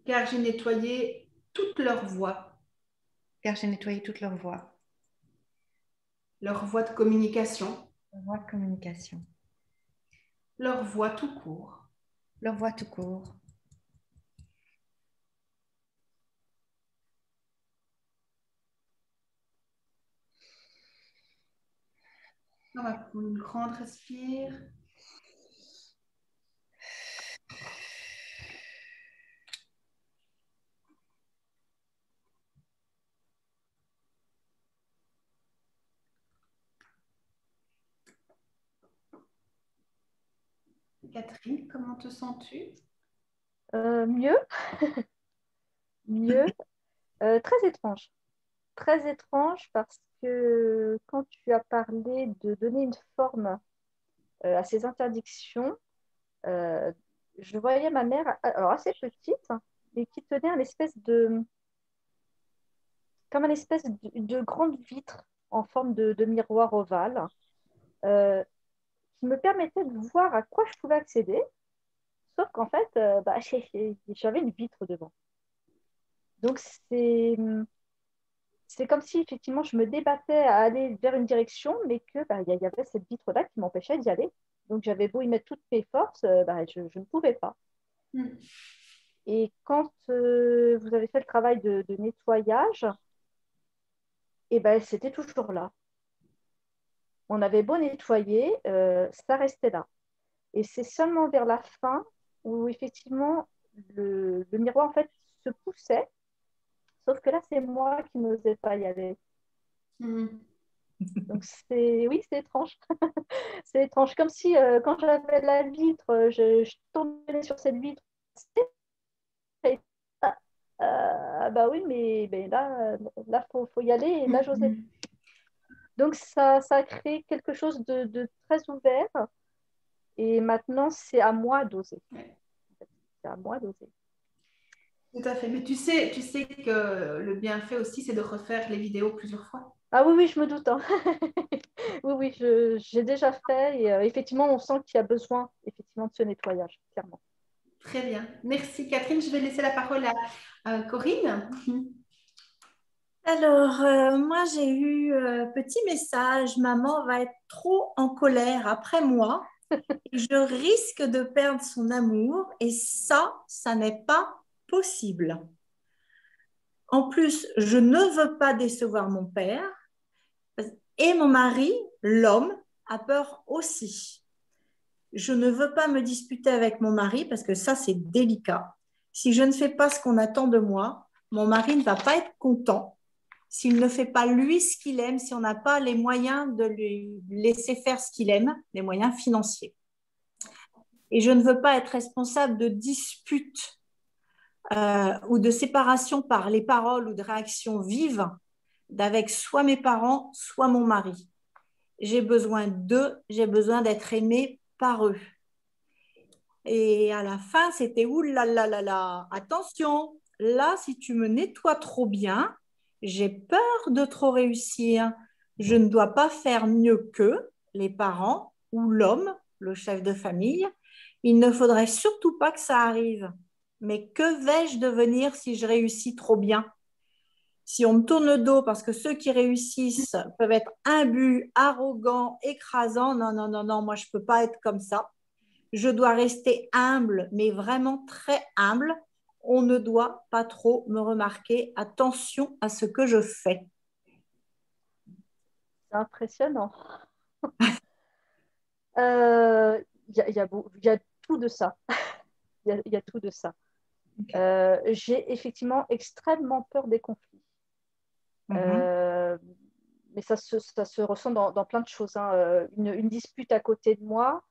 car j'ai nettoyé toutes leurs voies car j'ai nettoyé toute leur voie. Leur voie de communication. Leur voie de communication. Leur voie tout court. Leur voie tout court. On va prendre une grande respire. Catherine, comment te sens-tu? Mieux, mieux. Très étrange. Très étrange parce que quand tu as parlé de donner une forme à ces interdictions, euh, je voyais ma mère, alors assez petite, hein, mais qui tenait comme une espèce de grande vitre en forme de miroir ovale, euh, qui me permettait de voir à quoi je pouvais accéder, sauf qu'en fait, j'avais une vitre devant. Donc, c'est comme si effectivement je me débattais à aller vers une direction, mais que y avait cette vitre-là qui m'empêchait d'y aller. Donc, j'avais beau y mettre toutes mes forces, je ne pouvais pas. Mm. Et quand vous avez fait le travail de nettoyage, c'était toujours là. On avait beau nettoyer, ça restait là. Et c'est seulement vers la fin où effectivement le miroir en fait se poussait, sauf que là c'est moi qui n'osais pas y aller. Mm. Donc oui, c'est étrange. C'est étrange, comme si quand j'avais la vitre, je tombais sur cette vitre. Et, bah oui, mais là faut y aller. Et là, j'osais. Mm. Donc ça a créé quelque chose de très ouvert. Et maintenant, c'est à moi d'oser. Ouais. C'est à moi d'oser. Tout à fait. Mais tu sais que le bienfait aussi, c'est de refaire les vidéos plusieurs fois. Ah oui, oui, je me doute, hein. Oui, oui, j'ai déjà fait. Et effectivement, on sent qu'il y a besoin effectivement de ce nettoyage, clairement. Très bien. Merci Catherine. Je vais laisser la parole à Corinne. Alors, moi, j'ai eu petit message, maman va être trop en colère après moi. Je risque de perdre son amour et ça n'est pas possible. En plus, je ne veux pas décevoir mon père et mon mari, l'homme, a peur aussi. Je ne veux pas me disputer avec mon mari parce que ça, c'est délicat. Si je ne fais pas ce qu'on attend de moi, mon mari ne va pas être content. S'il ne fait pas lui ce qu'il aime, si on n'a pas les moyens de lui laisser faire ce qu'il aime, les moyens financiers. Et je ne veux pas être responsable de disputes ou de séparation par les paroles ou de réactions vives d'avec soit mes parents, soit mon mari. J'ai besoin d'eux, j'ai besoin d'être aimée par eux. Et à la fin, c'était ouh là, attention, là, si tu me nettoies trop bien, j'ai peur de trop réussir. Je ne dois pas faire mieux qu'eux, les parents ou l'homme, le chef de famille. Il ne faudrait surtout pas que ça arrive. Mais que vais-je devenir si je réussis trop bien? Si on me tourne le dos parce que ceux qui réussissent peuvent être imbus, arrogants, écrasants, non, non, non, non, moi je ne peux pas être comme ça. Je dois rester humble, mais vraiment très humble. On ne doit pas trop me remarquer. Attention à ce que je fais. C'est impressionnant. Il y a tout de ça. Il y a tout de ça. Okay. J'ai effectivement extrêmement peur des conflits. Mais ça se ressent dans plein de choses, hein. Une dispute à côté de moi,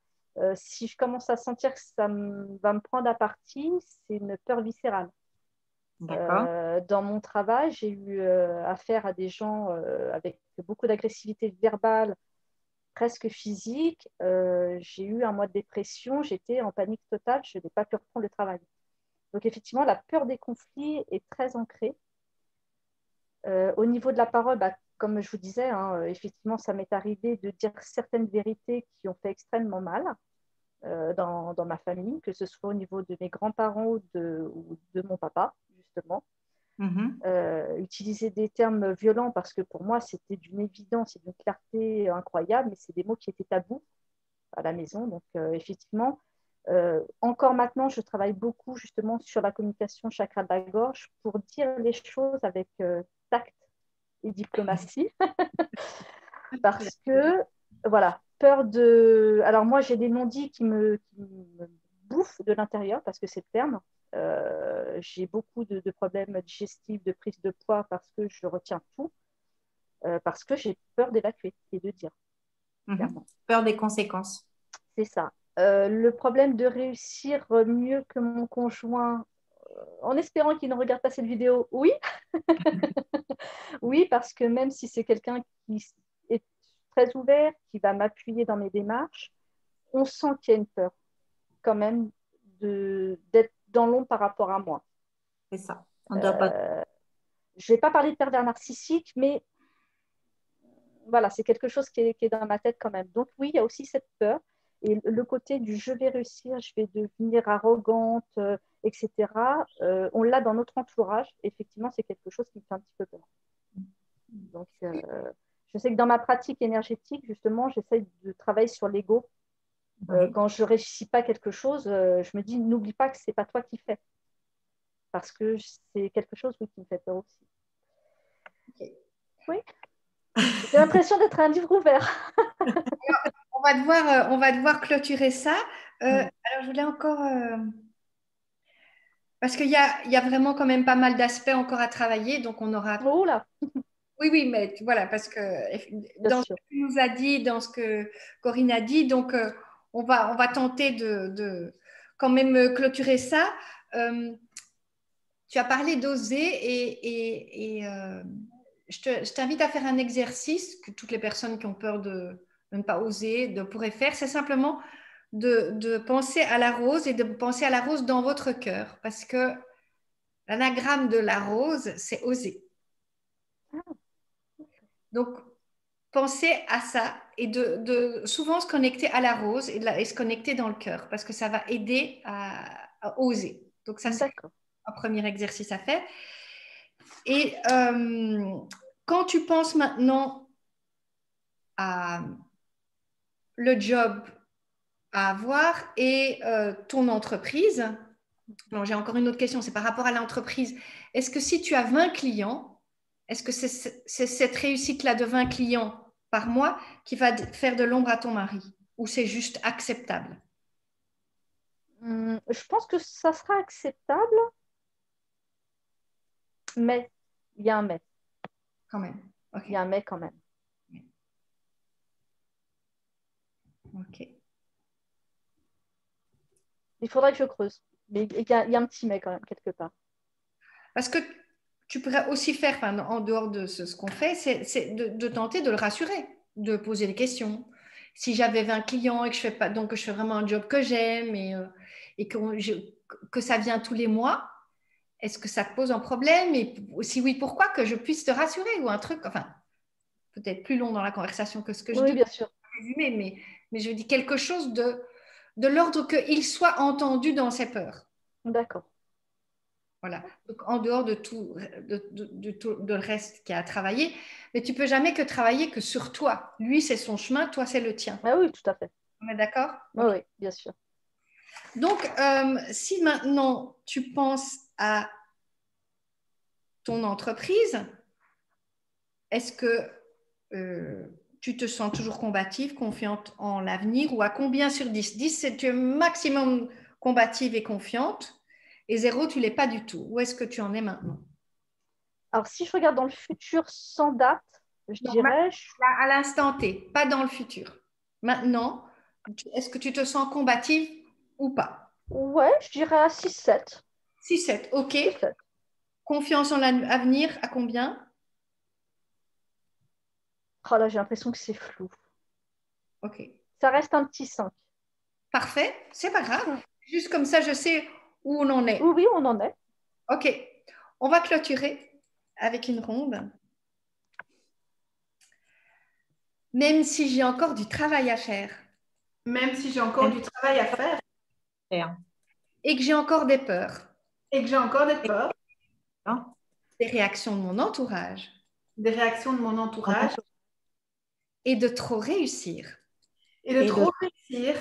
si je commence à sentir que ça va me prendre à partie, c'est une peur viscérale. Dans mon travail, j'ai eu affaire à des gens avec beaucoup d'agressivité verbale, presque physique. J'ai eu un mois de dépression, j'étais en panique totale, je n'ai pas pu reprendre le travail. Donc effectivement, la peur des conflits est très ancrée. Au niveau de la parole, comme je vous disais, hein, effectivement, ça m'est arrivé de dire certaines vérités qui ont fait extrêmement mal dans ma famille, que ce soit au niveau de mes grands-parents ou de mon papa, justement. Utiliser des termes violents parce que pour moi, c'était d'une évidence et d'une clarté incroyable, mais c'est des mots qui étaient tabous à la maison. Donc, effectivement, encore maintenant, je travaille beaucoup justement sur la communication chakra de la gorge pour dire les choses avec tact et diplomatie. Parce que, voilà, peur de... Alors moi, j'ai des non-dits qui me bouffent de l'intérieur, parce que c'est le terme. J'ai beaucoup de problèmes digestifs, de prise de poids, parce que je retiens tout, parce que j'ai peur d'évacuer et de dire, clairement. Peur des conséquences. C'est ça. Le problème de réussir mieux que mon conjoint, en espérant qu'il ne regarde pas cette vidéo, oui. Oui, parce que même si c'est quelqu'un qui est très ouvert, qui va m'appuyer dans mes démarches, on sent qu'il y a une peur quand même d'être dans l'ombre par rapport à moi. C'est ça. On doit pas... Je ne vais pas parler de pervers narcissique, mais voilà, c'est quelque chose qui est dans ma tête quand même. Donc oui, il y a aussi cette peur. Et le côté du je vais réussir, je vais devenir arrogante, etc., on l'a dans notre entourage. Effectivement, c'est quelque chose qui me fait un petit peu peur. Donc, je sais que dans ma pratique énergétique, justement, j'essaye de travailler sur l'ego. Quand je ne réussis pas quelque chose, je me dis, n'oublie pas que ce n'est pas toi qui fais. Parce que c'est quelque chose qui me fait peur aussi. Okay. Oui. J'ai l'impression d'être un livre ouvert. Alors, on va devoir clôturer ça. Alors, je voulais encore... Parce qu'il y a vraiment quand même pas mal d'aspects encore à travailler. Donc, on aura... Oh là. Oui, mais voilà, parce que dans ce que tu nous as dit, dans ce que Corinne a dit, donc on va tenter de quand même clôturer ça. Tu as parlé d'oser et je t'invite à faire un exercice que toutes les personnes qui ont peur de ne pas oser pourraient faire. C'est simplement de penser à la rose et de penser à la rose dans votre cœur, parce que l'anagramme de la rose, c'est oser. Donc, pensez à ça et de souvent se connecter à la rose et se connecter dans le cœur, parce que ça va aider à oser. Donc, ça, c'est un premier exercice à faire. Et quand tu penses maintenant à le job à avoir et ton entreprise, bon, j'ai encore une autre question, c'est par rapport à l'entreprise. Est-ce que si tu as 20 clients, est-ce que c'est cette réussite-là de 20 clients par mois qui va faire de l'ombre à ton mari, ou c'est juste acceptable? Je pense que ça sera acceptable, mais il y a un mais. Quand même. Okay. Il y a un mais quand même. Ok. Il faudrait que je creuse, mais il y a un petit mais quand même, quelque part. Parce que tu pourrais aussi faire, en dehors de ce qu'on fait, c'est de tenter de le rassurer, de poser des questions. Si j'avais 20 clients et que je fais pas, donc que je fais vraiment un job que j'aime et que ça vient tous les mois, est-ce que ça te pose un problème? Et si oui, pourquoi? Que je puisse te rassurer ou un truc, enfin, peut-être plus long dans la conversation que ce que je dis. Oui, bien sûr. Mais je dis quelque chose de l'ordre qu'il soit entendu dans ses peurs. D'accord. Voilà. Donc, en dehors de tout, de le reste qu'il y a à travailler, mais tu peux jamais que travailler que sur toi. Lui, c'est son chemin, toi, c'est le tien. Ah oui, tout à fait. On est d'accord? Oui, oui, bien sûr. Donc, si maintenant tu penses à ton entreprise, est-ce que tu te sens toujours combative, confiante en l'avenir, ou à combien sur 10? 10, c'est tu es maximum combative et confiante, et 0, tu ne l'es pas du tout. Où est-ce que tu en es maintenant? Alors, si je regarde dans le futur sans date, je dirais... À l'instant T, pas dans le futur. Maintenant, est-ce que tu te sens combative ou pas? Ouais, je dirais à 6-7. 6-7, ok. 6-7. Confiance en l'avenir, à combien? Oh là, j'ai l'impression que c'est flou. Ok. Ça reste un petit 5. Parfait, c'est pas grave. Juste comme ça, je sais où on en est. Oui, oui, on en est. Ok. On va clôturer avec une ronde. Même si j'ai encore du travail à faire. Même si j'ai encore du travail à faire. Et que j'ai encore des peurs. Et que j'ai encore des peurs. des réactions de mon entourage des réactions de mon entourage et de trop réussir et de trop réussir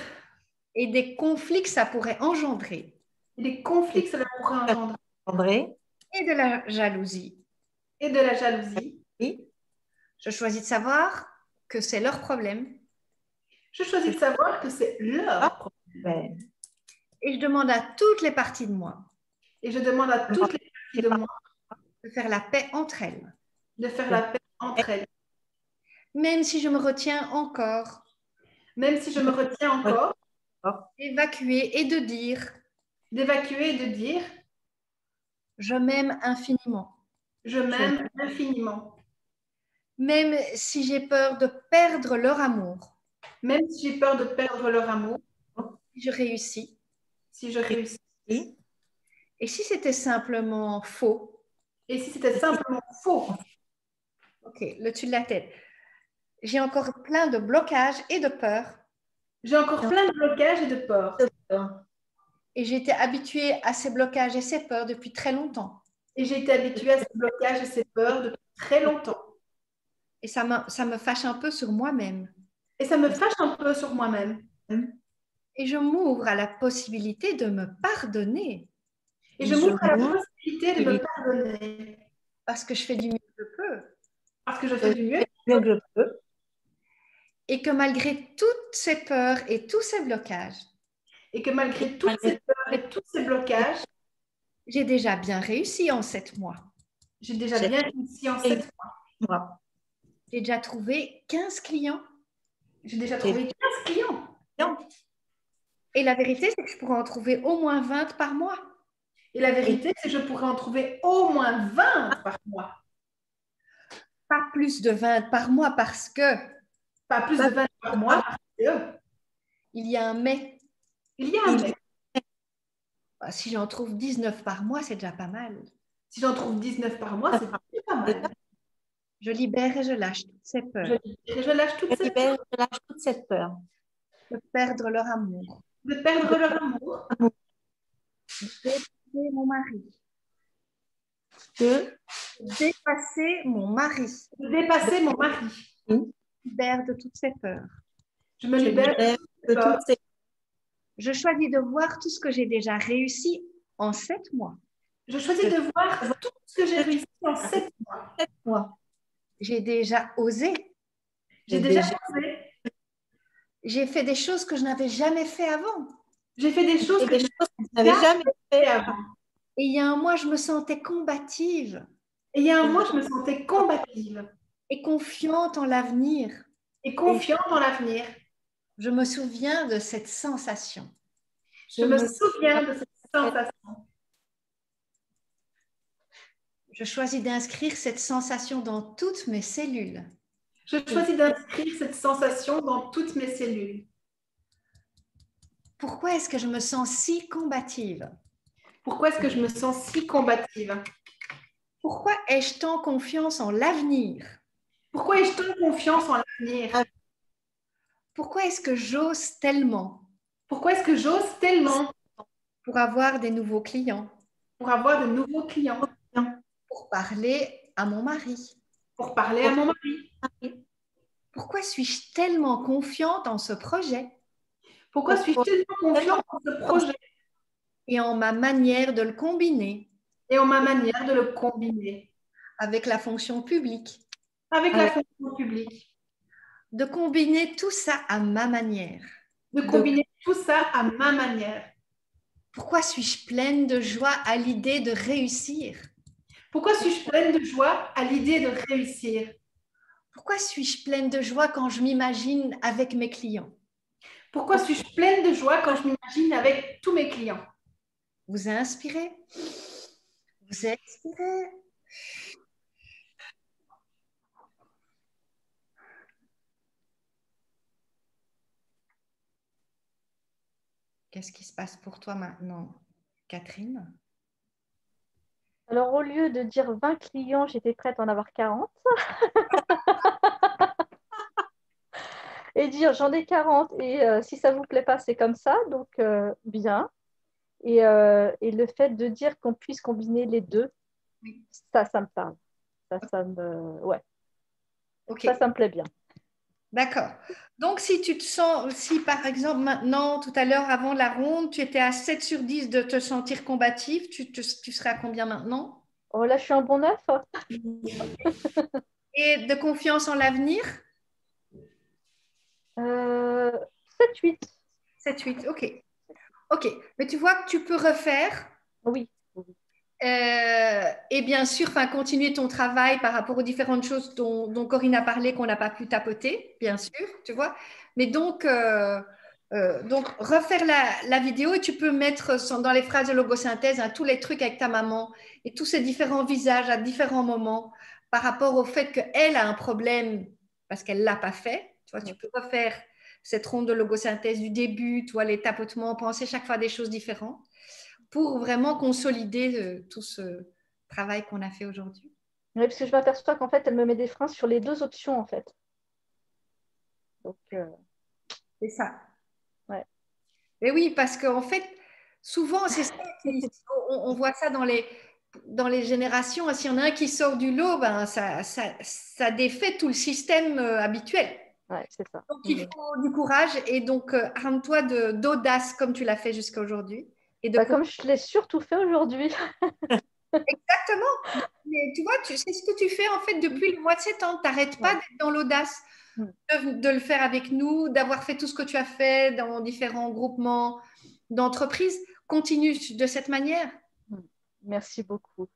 et des conflits que ça pourrait engendrer et des conflits que cela pourrait engendrer André, et de la jalousie. et de la jalousie. oui, Je choisis de savoir que c'est leur problème Je choisis de savoir que c'est leur problème. ben, et je demande à toutes les parties de moi Et je demande à toutes les parties de moi de faire la paix entre elles, de faire la paix entre elles. même si je me retiens encore, Même si je me retiens encore d'évacuer et de dire d'évacuer et de dire je m'aime infiniment, je m'aime infiniment. même si j'ai peur de perdre leur amour, Même si j'ai peur de perdre leur amour, si je réussis. si je réussis. oui, Et si c'était simplement faux, Et si c'était simplement faux, ok, le dessus de la tête, j'ai encore plein de blocages et de peurs j'ai encore plein de blocages et de peurs. et j'ai été habituée à ces blocages et ces peurs depuis très longtemps. Et j'ai été habituée à ces blocages et ces peurs depuis très longtemps. Et ça me fâche un peu sur moi-même. Et ça me fâche un peu sur moi-même. Et je m'ouvre à la possibilité de me pardonner Et je m'ouvre à la possibilité de me pardonner parce que je fais du mieux que je peux. parce que je fais du mieux. mieux que je peux. Et que malgré toutes ces peurs et tous ces blocages, Et que malgré toutes ces peurs et tous ces blocages, j'ai déjà bien réussi en 7 mois. j'ai déjà bien réussi en 7 mois. Moi. J'ai déjà trouvé 15 clients. J'ai déjà trouvé 15 clients. Non. Et la vérité, c'est que je pourrais en trouver au moins 20 par mois. Et la vérité, c'est que je pourrais en trouver au moins 20 par mois. Pas plus de 20 par mois parce que Pas plus de 20 par mois parce que il y a un mais. il y a un mais. Si j'en trouve 19 par mois, c'est déjà pas mal. Si j'en trouve 19 par mois, c'est pas mal. Je libère et je lâche toutes ces peurs. Je lâche toutes ces peurs Je lâche toute cette peur. De perdre leur amour. de perdre leur amour, De dépasser mon mari. De Dépasser mon mari. de dépasser mon mari. Je me libère de toutes ces peurs. Je me libère de toutes ces Je choisis de voir tout ce que j'ai déjà réussi en 7 mois. Je choisis de voir tout ce que j'ai réussi en 7 mois. mois. J'ai déjà osé. J'ai déjà osé. J'ai fait des choses que je n'avais jamais fait avant. J'ai fait des choses que je n'avais jamais fait avant. Et il y a un mois, je me sentais combative Et il y a un mois, je me sentais combative et confiante en l'avenir. et confiante en l'avenir. Je me souviens de cette sensation. Je me souviens de cette sensation. Je choisis d'inscrire cette sensation dans toutes mes cellules. Je choisis d'inscrire cette sensation dans toutes mes cellules. Pourquoi est-ce que je me sens si combative? Pourquoi est-ce que je me sens si combative? Pourquoi ai-je tant confiance en l'avenir? Pourquoi ai-je tant confiance en l'avenir? Pourquoi est-ce que j'ose tellement? Pourquoi est-ce que j'ose tellement Pour avoir des nouveaux clients, pour avoir de nouveaux clients, pour parler à mon mari? pour parler à mon mari? Pourquoi suis-je tellement confiante en ce projet Pourquoi suis-je tellement confiante en ce projet et en ma manière de le combiner et en ma manière de le combiner avec la fonction publique? avec la fonction publique? De combiner tout ça à ma manière. De combiner tout ça à ma manière. Pourquoi suis-je pleine de joie à l'idée de réussir? Pourquoi suis-je pleine de joie à l'idée de réussir? Pourquoi suis-je pleine de joie quand je m'imagine avec mes clients? Pourquoi suis-je pleine de joie quand je m'imagine avec tous mes clients? Vous inspirez? Vous expirez? Qu'est-ce qui se passe pour toi maintenant, Catherine? Alors, au lieu de dire 20 clients, j'étais prête à en avoir 40. Et dire j'en ai 40 et si ça ne vous plaît pas, c'est comme ça, donc bien. Et le fait de dire qu'on puisse combiner les deux, Ça me parle. Ouais, Ok, ça me plaît bien. d'accord. Donc, si tu te sens, si par exemple maintenant, tout à l'heure, avant la ronde, tu étais à 7 sur 10 de te sentir combatif, tu serais à combien maintenant? Oh, là, je suis un bon 9. Et de confiance en l'avenir? 7-8. 7-8, ok. Ok, mais tu vois que tu peux refaire Oui. Oui. et bien sûr, enfin, continuer ton travail par rapport aux différentes choses dont Corinne a parlé qu'on n'a pas pu tapoter, bien sûr, tu vois. Mais donc refaire la vidéo et tu peux mettre dans les phrases de logosynthèse tous les trucs avec ta maman et tous ces différents visages à différents moments par rapport au fait qu'elle a un problème parce qu'elle ne l'a pas fait. Tu vois, tu peux refaire cette ronde de logosynthèse du début, tu vois, les tapotements, penser chaque fois à des choses différentes pour vraiment consolider tout ce travail qu'on a fait aujourd'hui. Oui, parce que je m'aperçois qu'en fait, elle me met des freins sur les deux options, en fait. Donc, C'est ça. ouais. Et oui, parce qu'en fait, souvent, c'est ça on voit ça dans les générations. S'il y en a un qui sort du lot, ben, ça défait tout le système habituel. Ouais, c'est ça. Donc, il faut du courage et donc arme-toi d'audace comme tu l'as fait jusqu'à aujourd'hui. Et Comme je l'ai surtout fait aujourd'hui. Exactement. Mais tu vois, c'est ce que tu fais en fait depuis le mois de septembre. Tu n'arrêtes pas d'être dans l'audace de le faire avec nous, d'avoir fait tout ce que tu as fait dans différents groupements d'entreprises. Continue de cette manière. Merci beaucoup.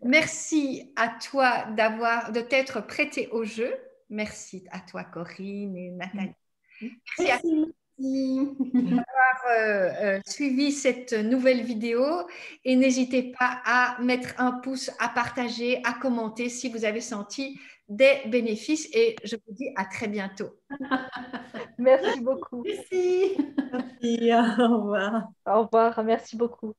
Merci à toi de t'être prêtée au jeu. Merci à toi, Corinne et Nathalie. Merci à toi d'avoir suivi cette nouvelle vidéo et n'hésitez pas à mettre un pouce, à partager, à commenter si vous avez senti des bénéfices et je vous dis à très bientôt. Merci beaucoup. Merci. Merci, au revoir. Au revoir. Merci beaucoup.